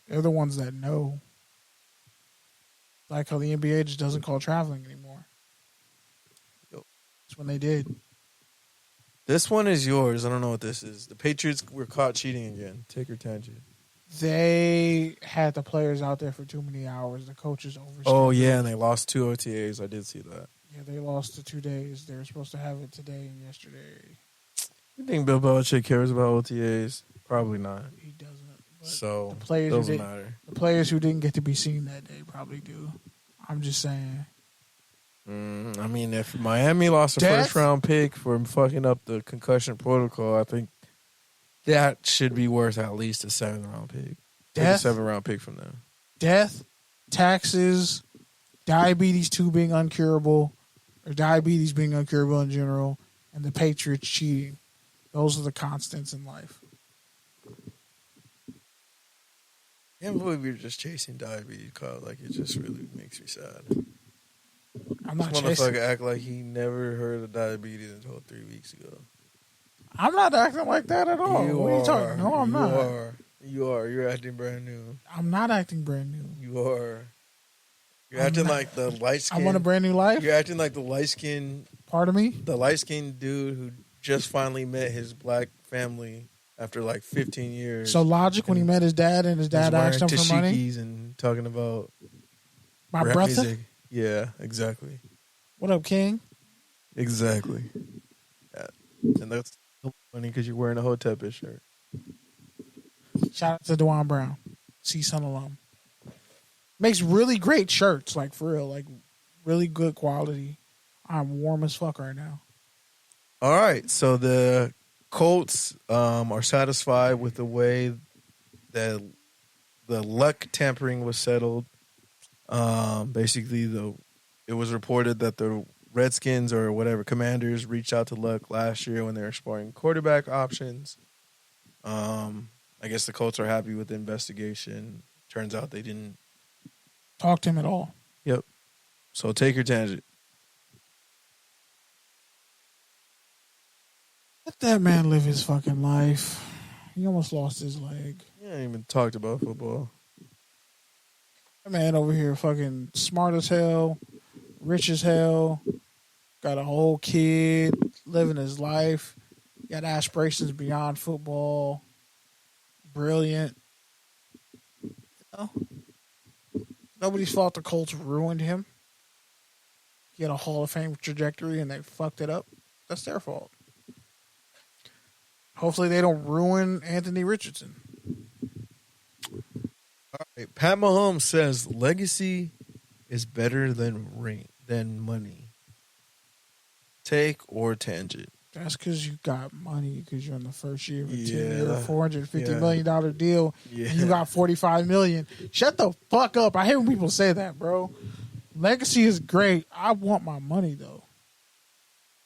They're the ones that know. Like how the NBA just doesn't call traveling anymore. Yep. That's when they did. This one is yours. I don't know what this is. The Patriots were caught cheating again. Take your tangent. They had the players out there for too many hours. The coaches overscheduled. Oh, yeah, and they lost 2 OTAs. I did see that. Yeah, they lost the 2 days. They were supposed to have it today and yesterday. You think Bill Belichick cares about OTAs? Probably not. He doesn't. But So, the players doesn't matter. The players who didn't get to be seen that day probably do. I'm just saying. I mean, if Miami lost a Death? first-round pick for fucking up the concussion protocol, I think that should be worth at least a 7th-round pick. Take a 7th-round pick from them. Death, taxes, diabetes 2 being uncurable, or diabetes being uncurable in general, and the Patriots cheating. Those are the constants in life. I can't believe you're just chasing diabetes, Kyle. Like, it just really makes me sad. I'm not this chasing. motherfucker act like he never heard of diabetes until 3 weeks ago. I'm not acting like that at all. What are you talking? No, I'm not. You are. You're acting brand new. I'm not acting brand new. You are. You're acting like the light skin. I want a brand new life. You're acting like the light skin. Part of me. The light skinned dude who just finally met his black family after like 15 years. So Logic, when he met his dad and his dad asked him for money. And talking about My rap brother. music. Yeah, exactly. What up, King? Exactly. Yeah. And that's funny because you're wearing a Hotep shirt. Shout out to Dewan Brown, C-Sun alum. Makes really great shirts, like for real, like really good quality. I'm warm as fuck right now. All right, so the Colts are satisfied with the way that the luck tampering was settled. Basically, it was reported that the Redskins or whatever Commanders reached out to Luck last year when they were exploring quarterback options. I guess the Colts are happy with the investigation. Turns out they didn't talk to him at all. Yep. So take your tangent. Let that man live his fucking life. He almost lost his leg. You ain't even talked about football. That man over here fucking smart as hell, rich as hell, got a whole kid, living his life, got aspirations beyond football, brilliant. You know? Nobody's fault the Colts ruined him. He had a Hall of Fame trajectory and they fucked it up. That's their fault. Hopefully they don't ruin Anthony Richardson. All right. Pat Mahomes says legacy is better than money. Take or tangent. That's because you got money because you're in the first year of a 10-year, $450 million deal, and you got $45 million. Shut the fuck up. I hate when people say that, bro. Legacy is great. I want my money, though.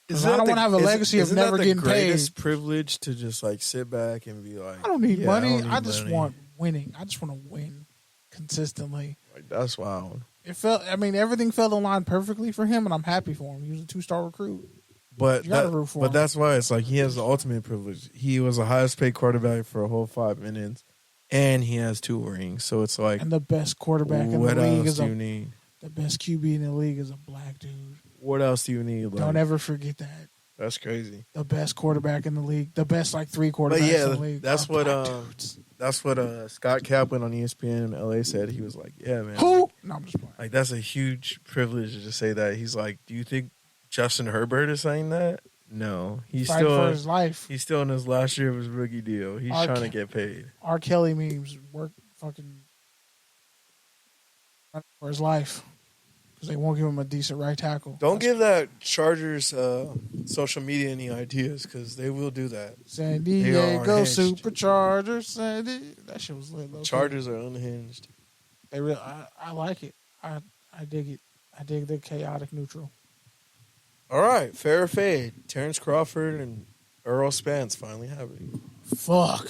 Because I don't want to have a legacy of never getting paid. Isn't that the greatest privilege to just like sit back and be like, I don't need money. I just money. want winning. I just want to win consistently. Like, that's wild. Everything fell in line perfectly for him, and I'm happy for him. He was a 2-star recruit. But him. That's why it's like he has the ultimate privilege. He was the highest paid quarterback for a whole 5 minutes, and he has 2 rings. So it's like, and the best quarterback in the league need? The best QB in the league is a black dude. What else do you need? Like, don't ever forget that. That's crazy. The best quarterback in the league. The best 3 quarterbacks in the league. That's what Scott Kaplan on ESPN in LA said. He was like, yeah, man. Who? No, I'm just playing. Like, that's a huge privilege to say that. He's like, do you think Justin Herbert is saying that? No, he's fighting still for his life. He's still in his last year of his rookie deal. He's trying to get paid. R. Kelly memes work fucking for his life because they won't give him a decent right tackle. Don't give that Chargers social media any ideas because they will do that. San Diego Superchargers. That shit was lit. Though. Chargers are unhinged. They really, I like it. I dig it. I dig the chaotic neutral. All right, fair or fade. Terrance Crawford and Errol Spence finally happening. Fuck.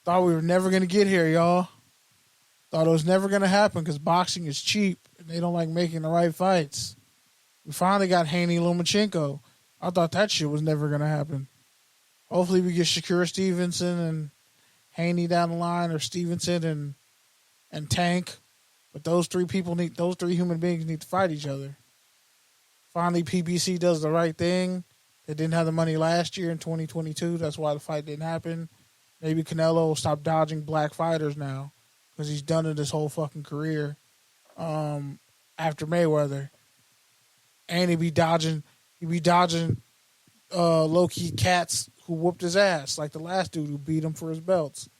Thought we were never going to get here, y'all. Thought it was never going to happen because boxing is cheap and they don't like making the right fights. We finally got Haney Lomachenko. I thought that shit was never going to happen. Hopefully we get Shakur Stevenson and Haney down the line, or Stevenson and Tank. But those three human beings need to fight each other. Finally, PBC does the right thing. They didn't have the money last year in 2022. That's why the fight didn't happen. Maybe Canelo will stop dodging black fighters now because he's done it his whole fucking career after Mayweather. And he'd be dodging low-key cats who whooped his ass, like the last dude who beat him for his belts.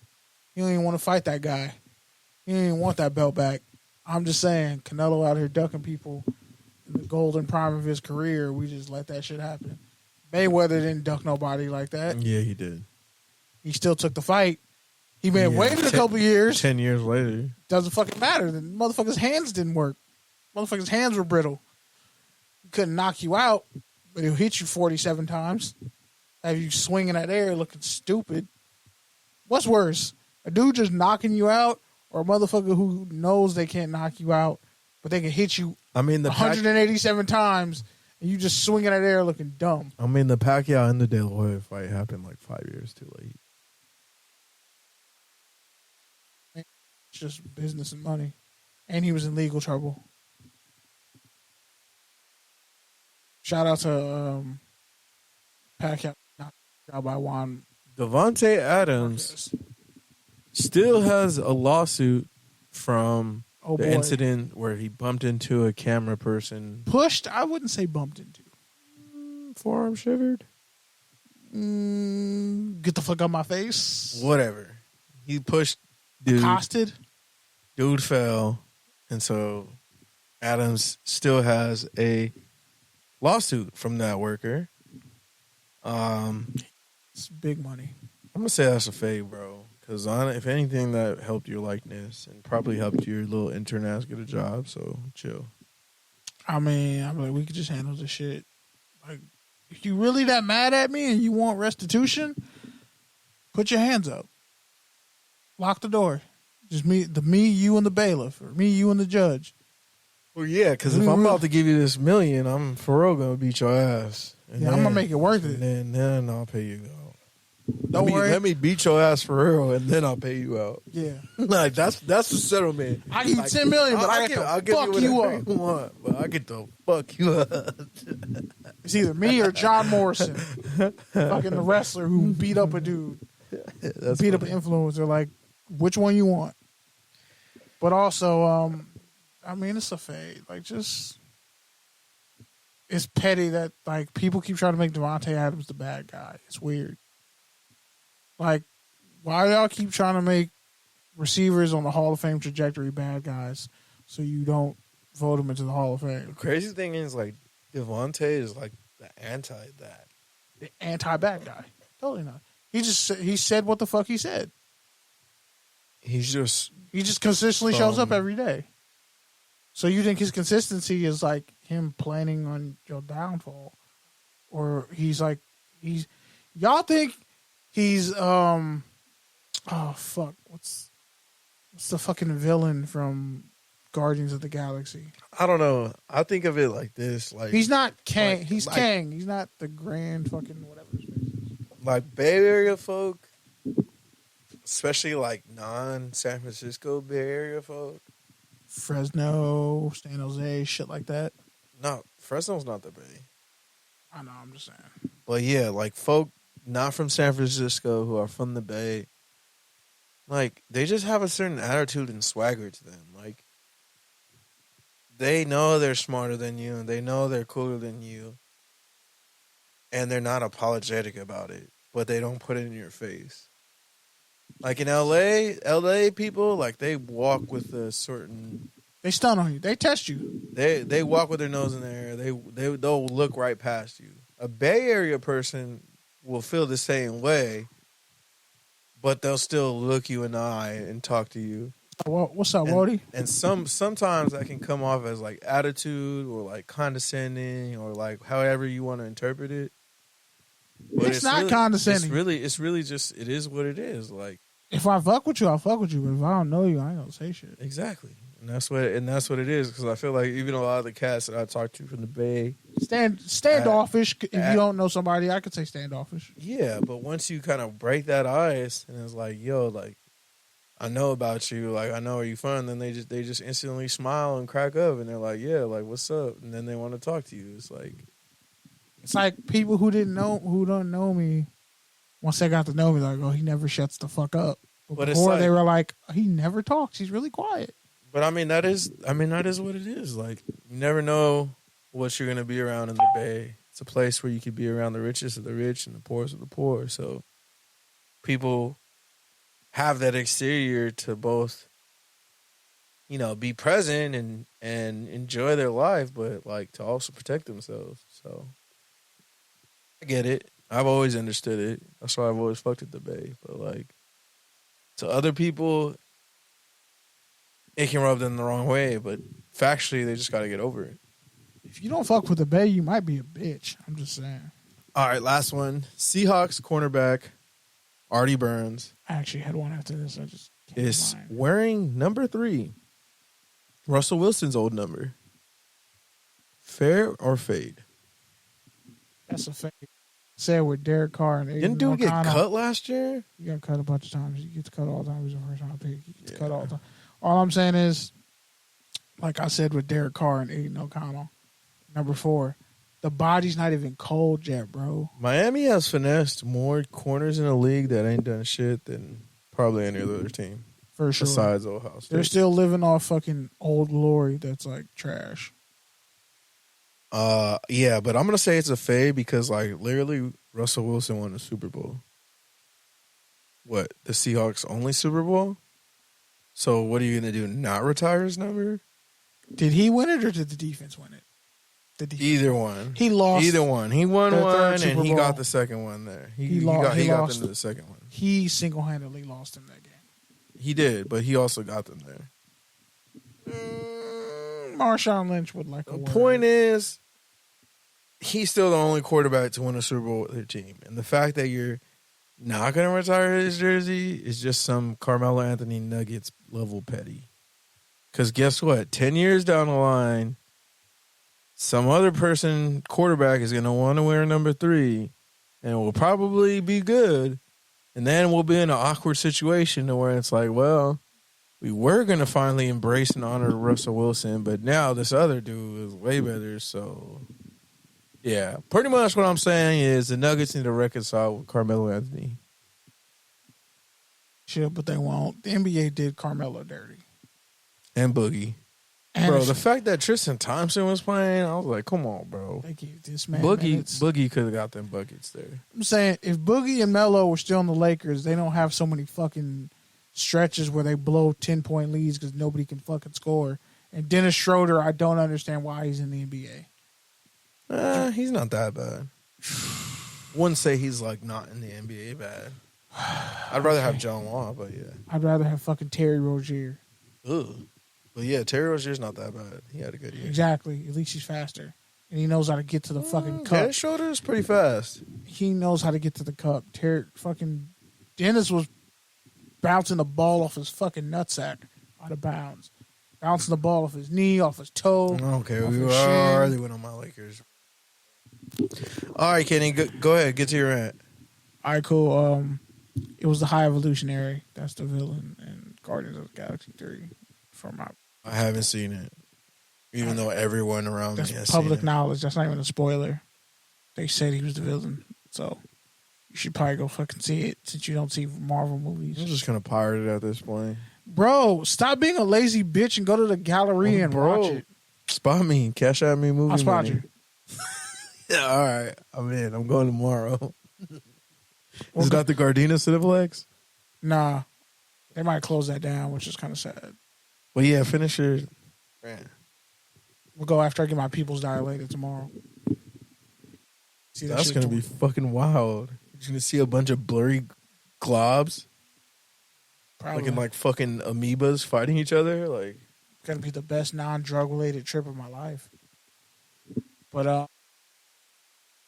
You don't even want to fight that guy. You don't even want that belt back. I'm just saying, Canelo out here ducking people in the golden prime of his career. We just let that shit happen. Mayweather didn't duck nobody like that. Yeah, he did. He still took the fight. He may have waited a couple years. 10 years later. Doesn't fucking matter. The motherfucker's hands didn't work. Motherfucker's hands were brittle. He couldn't knock you out, but he'll hit you 47 times. Have you swinging that air looking stupid. What's worse? A dude just knocking you out, or a motherfucker who knows they can't knock you out, but they can hit you 187 times, and you just swinging that air looking dumb. I mean, the Pacquiao and the De La Hoya fight happened like 5 years too late. It's just business and money. And he was in legal trouble. Shout out to Pacquiao, knocked out by Juan. Devontae Adams still has a lawsuit from the incident where he bumped into a camera person. Pushed? I wouldn't say bumped into. Forearm shivered? Get the fuck out of my face. Whatever. He pushed dude. Accosted? Dude fell. And so Adams still has a lawsuit from that worker. It's big money. I'm going to say that's a fade, bro. Because if anything, that helped your likeness and probably helped your little intern ass get a job. So chill. I mean, I'm like, we could just handle this shit. Like, if you really that mad at me and you want restitution, put your hands up. Lock the door. Just me, you, and the bailiff, or me, you, and the judge. Well, yeah, because if I'm about to give you this $1 million, I'm for real gonna beat your ass. And I'm gonna make it worth it. And then I'll pay you out. Don't worry. Let me beat your ass for real, and then I'll pay you out. Yeah, like that's the settlement. I give you $10 million, but I get to fuck you up. You want, but I get to fuck you up. It's either me or John Morrison, fucking the wrestler who beat up a dude, beat up an influencer. Like, which one you want? But also, I mean, it's a fade. Like, just it's petty that like people keep trying to make Devontae Adams the bad guy. It's weird. Like, why do y'all keep trying to make receivers on the Hall of Fame trajectory bad guys so you don't vote them into the Hall of Fame? The crazy thing is, like, Devontae is like the anti-that. The anti-bad guy. Totally not. He said what the fuck he said. He just consistently shows up every day. So you think his consistency is like him planning on your downfall? Or y'all think he's oh fuck, what's the fucking villain from Guardians of the Galaxy? I don't know. I think of it like this. Like, he's not Kang. He's Kang. He's not the grand fucking whatever his face is. Like Bay Area folk, especially like non-San Francisco Bay Area folk. Fresno, San Jose, shit like that. No, Fresno's not the Bay. I know, I'm just saying. But yeah, like folk not from San Francisco who are from the Bay, like they just have a certain attitude and swagger to them. Like they know they're smarter than you and they know they're cooler than you. and they're not apologetic about it, but they don't put it in your face. Like in LA people, like they walk with a certain. They stun on you. They test you. They walk with their nose in the air. They'll look right past you. A Bay Area person will feel the same way, but they'll still look you in the eye and talk to you. What's up, Wody? And sometimes that can come off as like attitude or like condescending or like however you want to interpret it. But it's not really condescending. It's really just it is what it is. Like if I fuck with you, I'll fuck with you. But if I don't know you, I ain't gonna say shit. Exactly. And that's what it is, because I feel like even a lot of the cats that I talk to from the Bay standoffish. If you don't know somebody, I could say standoffish. Yeah, but once you kind of break that ice and it's like, yo, like I know about you, like I know where you from, then they just instantly smile and crack up and they're like, yeah, like what's up, and then they want to talk to you. It's like people who don't know me. Once they got to know me, like, oh, he never shuts the fuck up. But before they were like, he never talks. He's really quiet. But I mean that is what it is. Like you never know what you're gonna be around in the Bay. It's a place where you could be around the richest of the rich and the poorest of the poor. So people have that exterior to both, be present and enjoy their life, but like to also protect themselves. So I get it. I've always understood it. That's why I've always fucked with the Bay. But like to other people, it can rub them the wrong way, but factually, they just got to get over it. If you don't fuck with the Bay, you might be a bitch. I'm just saying. All right, last one. Seahawks cornerback Artie Burns. I actually had one after this. I just is wearing number 3. Russell Wilson's old number. Fair or fade? That's a fade. Say it with Derek Carr and Aiden Didn't dude get O'Connell. cut last year? He got cut a bunch of times. He gets cut all the time. He's a first round pick. He gets cut all the time. All I'm saying is, like I said with Derek Carr and Aiden O'Connell, number 4, the body's not even cold yet, bro. Miami has finessed more corners in the league that ain't done shit than probably any other team. For sure. Besides Ohio State. They're still living off fucking old glory that's like trash. Yeah, but I'm going to say it's a fade because, like, literally Russell Wilson won the Super Bowl. What? The Seahawks' only Super Bowl? So what are you going to do? Not retire his number? Did he win it or did the defense win it? Either one. He lost. Either one. He won one and he Bowl. got the second one there. He got them to the second one. He single-handedly lost him that game. He did, but he also got them there. Marshawn Lynch would like a word. The point is, he's still the only quarterback to win a Super Bowl with their team. And the fact that you're not going to retire his jersey is just some Carmelo Anthony Nuggets level petty. Because guess what? 10 years down the line, some other person, quarterback, is going to want to wear number 3 and will probably be good. And then we'll be in an awkward situation to where it's like, well, we were going to finally embrace and honor Russell Wilson, but now this other dude is way better. So, yeah, pretty much what I'm saying is the Nuggets need to reconcile with Carmelo Anthony. Sure, but they won't. The NBA did Carmelo dirty. And Boogie. And bro, the fact that Tristan Thompson was playing, I was like, come on, bro. They gave this man Boogie could have got them buckets there. I'm saying, if Boogie and Melo were still in the Lakers, they don't have so many fucking stretches where they blow 10-point leads because nobody can fucking score. And Dennis Schroeder, I don't understand why he's in the NBA. He's not that bad. Wouldn't say he's like not in the NBA bad. I'd rather have John Wall, but yeah. I'd rather have fucking Terry Rozier. Ugh. But yeah, Terry Rozier's not that bad. He had a good year. Exactly. At least he's faster. And he knows how to get to the fucking cup. Dennis Schroeder is pretty fast. He knows how to get to the cup. Dennis was bouncing the ball off his fucking nutsack out of bounds. Bouncing the ball off his knee, off his toe. Okay, we already went on my Lakers. All right, Kenny, go ahead. Get to your rant. All right, cool. It was the High Evolutionary. That's the villain in Guardians of the Galaxy 3. I haven't seen it, even though everyone around me has That's public seen it. knowledge. That's not even a spoiler. They said he was the villain, so you should probably go fucking see it since you don't see Marvel movies. I'm just gonna pirate it at this point. Bro, stop being a lazy bitch and go to the gallery and watch it. Spot me, cash out me movie I'll spot money. you. All right. I'm in. I'm going tomorrow. Is it not the Gardena Cineplex? Nah. They might close that down, which is kind of sad. Well, yeah, finish your... We'll go after I get my pupils dilated tomorrow. See That's going to be fucking wild. You're going to see a bunch of blurry globs. Probably. Looking like fucking amoebas fighting each other. Like, it's going to be the best non-drug related trip of my life. But,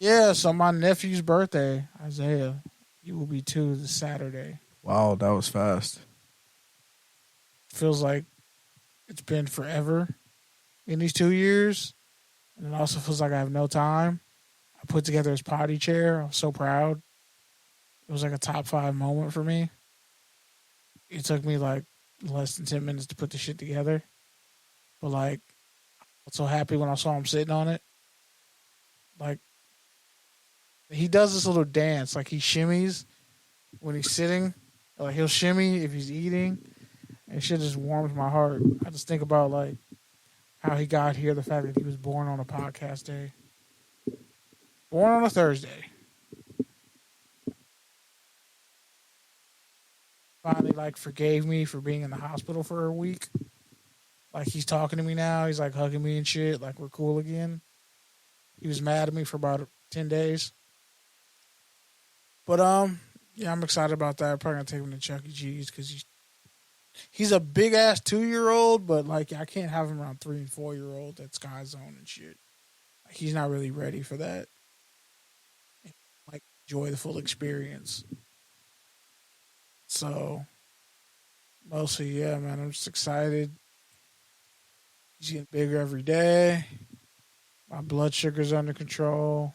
yeah, so my nephew's birthday, Isaiah, he will be 2 this Saturday. wow, that was fast. Feels like it's been forever in these 2 years. And it also feels like I have no time. I put together his potty chair. I was so proud. It was like a top 5 moment for me. It took me like less than 10 minutes to put the shit together. But like, I was so happy when I saw him sitting on it. Like, he does this little dance. Like, he shimmies when he's sitting. Like, he'll shimmy if he's eating. And shit just warms my heart. I just think about, like, how he got here, the fact that he was born on a podcast day. Born on a Thursday. Finally, like, forgave me for being in the hospital for a week. Like, he's talking to me now. He's, like, hugging me and shit. Like, we're cool again. He was mad at me for about 10 days. But, yeah, I'm excited about that. I'm probably going to take him to Chuck E. Cheese because he's a big-ass 2-year-old, but, like, I can't have him around 3- and 4-year-old at Sky Zone and shit. Like, he's not really ready for that. Like, enjoy the full experience. So, mostly, yeah, man, I'm just excited. He's getting bigger every day. My blood sugar's under control.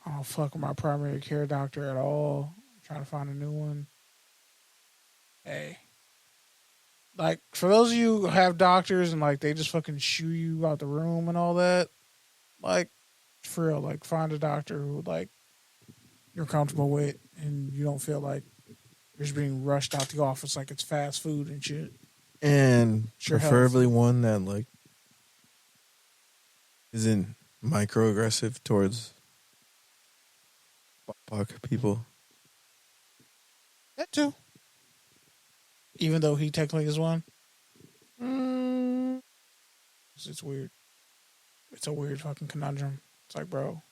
I don't fuck with my primary care doctor at all. I'm trying to find a new one. Hey. Like, for those of you who have doctors and, like, they just fucking shoo you out the room and all that, like, for real, like, find a doctor who, like, you're comfortable with and you don't feel like you're just being rushed out the office like it's fast food and shit. And Sure preferably one that, like, isn't microaggressive towards BIPOC people. That too. Even though he technically is one. It's weird. It's a weird fucking conundrum. It's like, bro,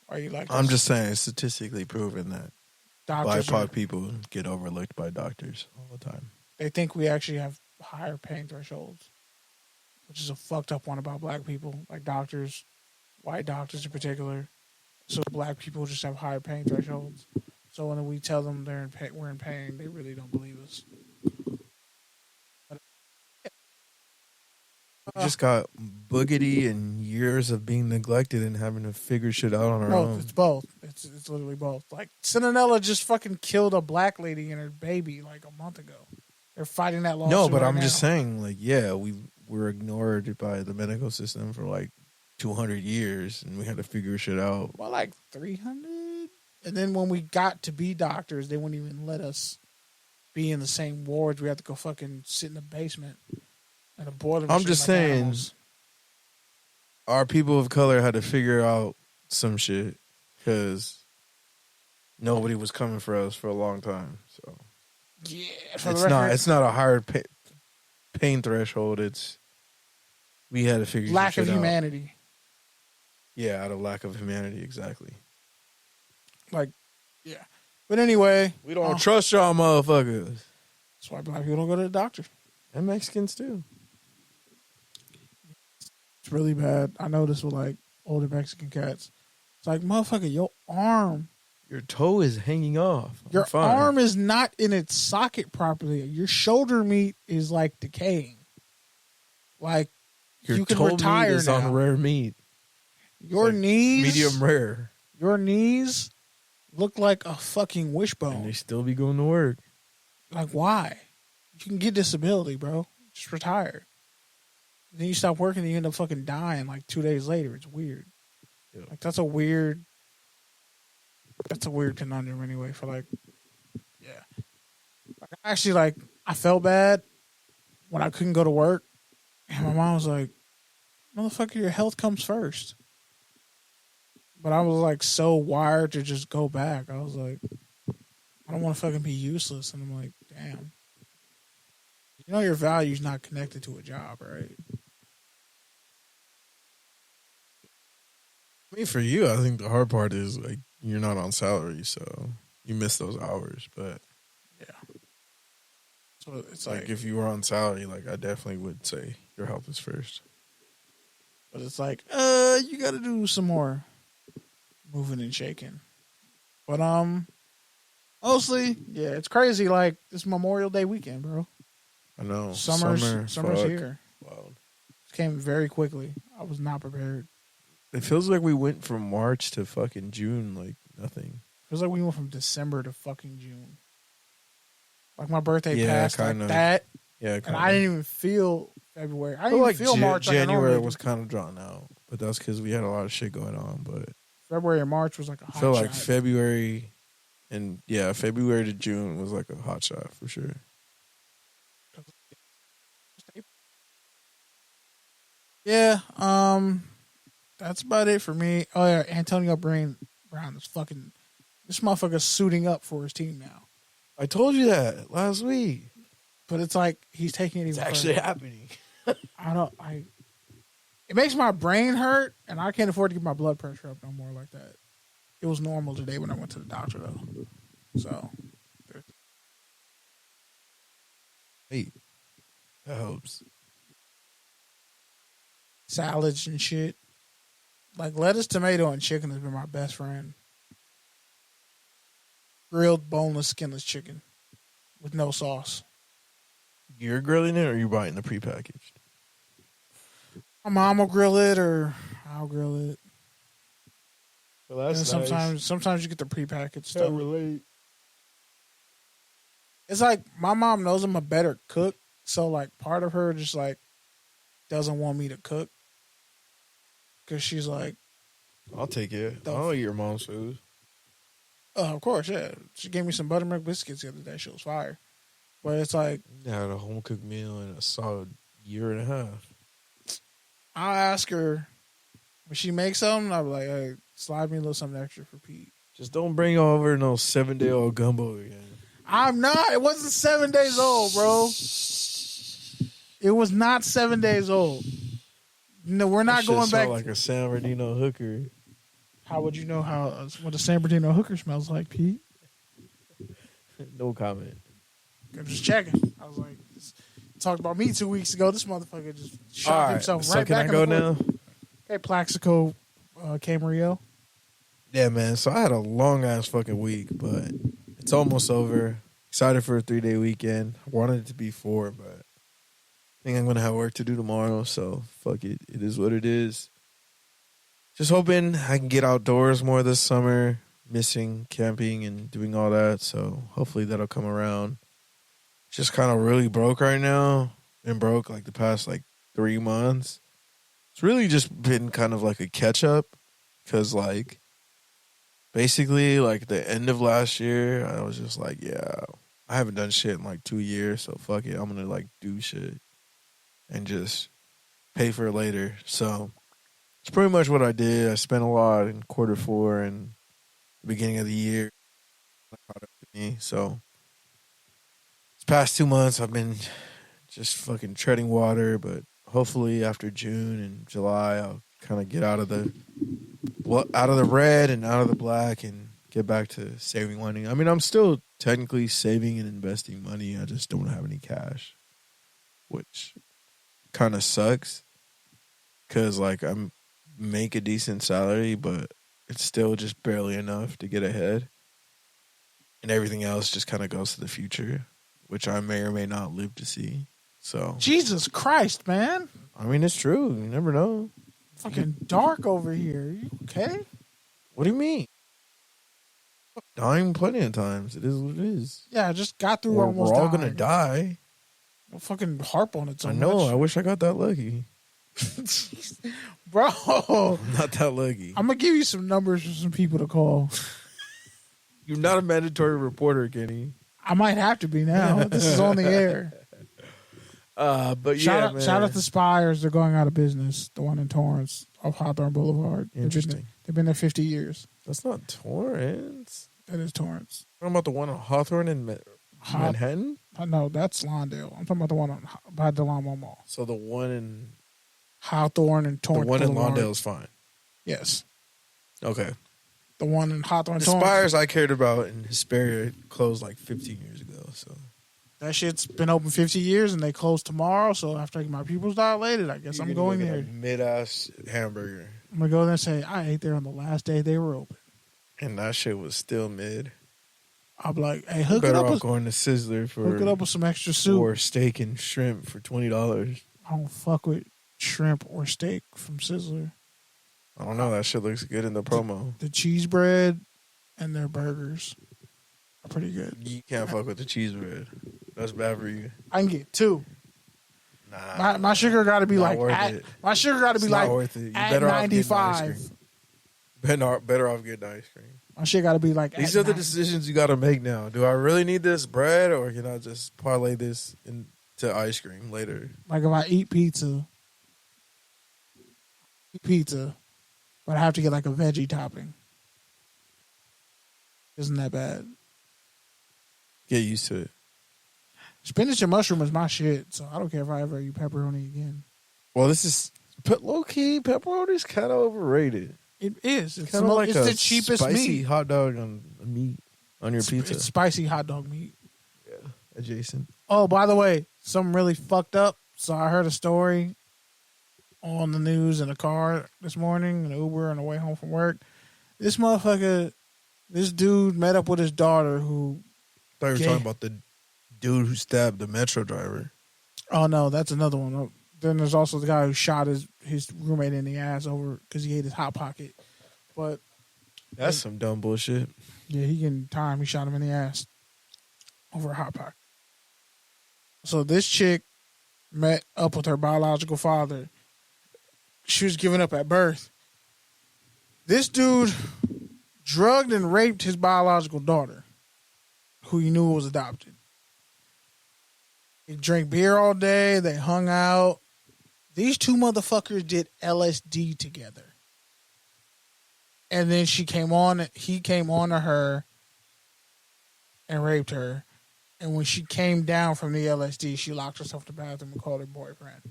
why are you like this? I'm just saying, it's statistically proven that Doctors BIPOC people get overlooked by doctors all the time. they think we actually have higher pain thresholds, which is a fucked up one about black people, like doctors, white doctors in particular. So black people just have higher pain thresholds. So when we tell them they're in pain, we're in pain, they really don't believe us. We just got boogity and years of being neglected and having to figure shit out on our own. It's both. It's literally both. Like, Cinderella just fucking killed a black lady and her baby like a month ago. They're fighting that lawsuit. No, but right I'm now. just saying, like, yeah, we were ignored by the medical system for like 200 years, and we had to figure shit out. Well, like 300. And then when we got to be doctors, they wouldn't even let us be in the same wards. We had to go fucking sit in the basement and a boiler. I'm just saying, our people of color had to figure out some shit because nobody was coming for us for a long time. So yeah, it's not a higher pain threshold. It's we had to figure lack shit of out. humanity. Yeah, out of lack of humanity, exactly. Like, yeah. But anyway, We don't trust y'all motherfuckers. That's why black people don't go to the doctor. And Mexicans too. It's really bad. I noticed with like older Mexican cats. It's like, motherfucker, your arm. Your toe is hanging off. Your arm is not in its socket properly. Your shoulder meat is like decaying. Like, Your you can toe retire meat is now. on rare meat. Your knees, Medium rare. Your knees look like a fucking And wishbone. they still be going to work. Like, why? You can get disability, bro. Just retire. Then you stop working and you end up fucking dying like 2 days later. It's weird. Yeah. Like, that's a weird conundrum anyway for like, yeah. Like, actually, like, I felt bad when I couldn't go to work. And my mom was like, motherfucker, your health comes first. But I was like so wired to just go back. I was like, I don't want to fucking be useless. And I'm like, damn. You know your value's not connected to a job, right? I mean, for you, I think the hard part is like you're not on salary, so you miss those hours. But yeah, so it's like like if you were on salary, like I definitely would say your health is first. But it's like, you got to do some more moving and shaking. But mostly, yeah, it's crazy. Like this Memorial Day weekend, bro. I know Summer's here. Wow. It came very quickly. I was not prepared. It feels like we went from March to fucking June, like nothing. It feels like we went from December to fucking June. Like my birthday Yeah, passed kinda. like that. Yeah, And I didn't even feel February. I I didn't feel even feel March. Like I January normally was do. kind of drawn out, but that's because we had a lot of shit going on. But February and March was like a I hot feel shot. like February February to June was like a hot shot for sure. Yeah, that's about it for me. Oh yeah, Antonio Brown is fucking. This motherfucker's suiting up for his team now. I told you that last week. But it's like he's taking it even It's actually further. happening. It makes my brain hurt, and I can't afford to get my blood pressure up no more like that. It was normal today when I went to the doctor though. So, Hey, that helps. salads and shit. Like lettuce, tomato, and chicken has been my best friend. Grilled, boneless, skinless chicken with no sauce. You're grilling it, or you buying the prepackaged? My mom will grill it, or I'll grill it. Well, And sometimes you get the prepackaged stuff. relate. It's like my mom knows I'm a better cook, so like part of her just like doesn't want me to cook because she's like, I'll take it. I'll eat your mom's food. of course, yeah. She gave me some buttermilk biscuits the other day. She was fire, but it's like I had a home cooked meal in a solid year and a half. I'll ask her when she makes something. I'll be like, hey, slide me a little something extra for Pete. Just don't bring over no 7-day-old gumbo again. I'm not. It wasn't 7 days old, bro. It was not 7 days old. No, we're not going back. Like a San Bernardino hooker. How would you know what a San Bernardino hooker smells like, Pete? No comment. I'm just checking. I was like, talked about me 2 weeks ago. This motherfucker just shot himself so right can back I go in the now? foot. Okay, Plaxico Camarillo. Yeah, man. So I had a long ass fucking week, but it's almost over. Excited for a 3-day weekend. I wanted it to be 4, but I think I'm gonna have work to do tomorrow. So fuck it. It is what it is. Just hoping I can get outdoors more this summer. Missing camping and doing all that. So hopefully that'll come around. Just kind of really broke right now. Been broke like the past like 3 months. It's really just been kind of like a catch up. Because like basically like the end of last year, I was just like, yeah, I haven't done shit in like 2 years. So fuck it. I'm going to like do shit and just pay for it later. So it's pretty much what I did. I spent a lot in Q4 and the beginning of the year. So these past 2 months, I've been just fucking treading water. But hopefully after June and July, I'll kind of get out of the red and out of the black and get back to saving money. I mean, I'm still technically saving and investing money. I just don't have any cash, which kind of sucks because like I'm make a decent salary, but it's still just barely enough to get ahead. And everything else just kind of goes to the future, which I may or may not live to see. So Jesus Christ, man. I mean, it's true. You never know. Fucking dark over here. You okay? What do you mean? Dying plenty of times. It is what it is. Yeah, I just got through We're almost all dying. gonna die. Don't fucking harp on it so I know. much. I wish I got that lucky. Bro, I'm not that lucky. I'm going to give you some numbers for some people to call. You're not a mandatory reporter, Kenny. I might have to be now. This is on the air. But yeah, man. Shout out to Spires. They're going out of business. The one in Torrance. off Hawthorne Boulevard. Interesting. They've been there 50 years. That's not Torrance. That is Torrance. Talking about the one on Hawthorne in Manhattan? No, that's Lawndale. I'm talking about the one by Delamo Mall. So the one in Hawthorne and Torrance. The one Boulevard. in Lawndale is fine. Yes. Okay. The one in Hawthorne. The Spires I cared about in Hesperia closed like 15 years ago. So that shit's been open 50 years and they close tomorrow. So after I get my pupils dilated, I guess I'm going there. Mid-ass hamburger. I'm going to go there and say, I ate there on the last day they were open. And that shit was still mid. I'll be like, hey, hook it up with going to Sizzler for hook it up with some extra soup. Or steak and shrimp for $20. I don't fuck with shrimp or steak from Sizzler. I don't know. That shit looks good in the promo. The cheese bread and their burgers are pretty good. You can't fuck with the cheese bread. That's bad for you. I can get two. Nah. My sugar got to be like my sugar got to be it's like not worth it. You at better 95. Better off getting ice cream. My shit got to be like. These are the decisions you got to make now. Do I really need this bread, or can I just parlay this into ice cream later? Like if I eat pizza, but I have to get like a veggie topping. Isn't that bad? Get used to it. Spinach and mushroom is my shit, so I don't care if I ever eat pepperoni again. Well, this is low key. Pepperoni's kind of overrated. It is. It's kind of like it's a the cheapest spicy meat. hot dog on meat on your pizza. It's spicy hot dog meat. Yeah, adjacent. Oh, by the way, something really fucked up. So I heard a story on the news in the car this morning, in Uber on the way home from work. This dude met up with his daughter who... I thought you were talking about the dude who stabbed the Metro driver. Oh, no, that's another one. Then there's also the guy who shot his roommate in the ass over because he ate his Hot Pocket. But that's some dumb bullshit. Yeah, he getting time. He shot him in the ass over a Hot Pocket. So this chick met up with her biological father. She was given up at birth. This dude drugged and raped his biological daughter, who he knew was adopted. They drank beer all day. They hung out. These two motherfuckers did LSD together. And then he came on to her and raped her. And when she came down from the LSD, she locked herself in the bathroom and called her boyfriend.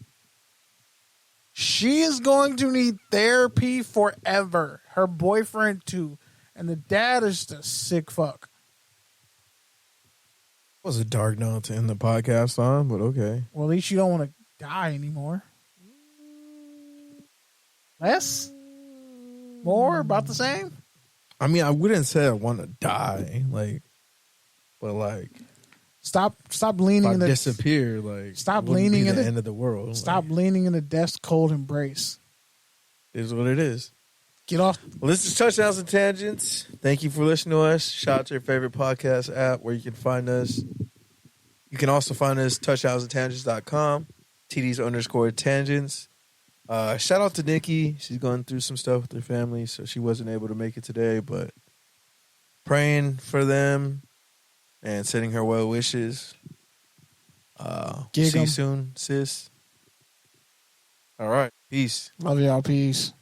She is going to need therapy forever. Her boyfriend too. And the dad is just a sick fuck. It was a dark note to end the podcast on, but okay. Well, at least you don't want to die anymore. Less? More? About the same? I mean, I wouldn't say I want to die, but stop leaning in the disappear. Stop leaning in the end of the world. Stop leaning in the death's cold embrace. It is what it is. Get off. Well, this is Touchdowns and Tangents. Thank you for listening to us. Shout out to your favorite podcast app where you can find us. You can also find us touchdownsandtangents.com. TDs_tangents. Shout out to Nikki. She's going through some stuff with her family, so she wasn't able to make it today, but praying for them and sending her well wishes. See you soon, sis. All right. Peace. Love y'all. Peace.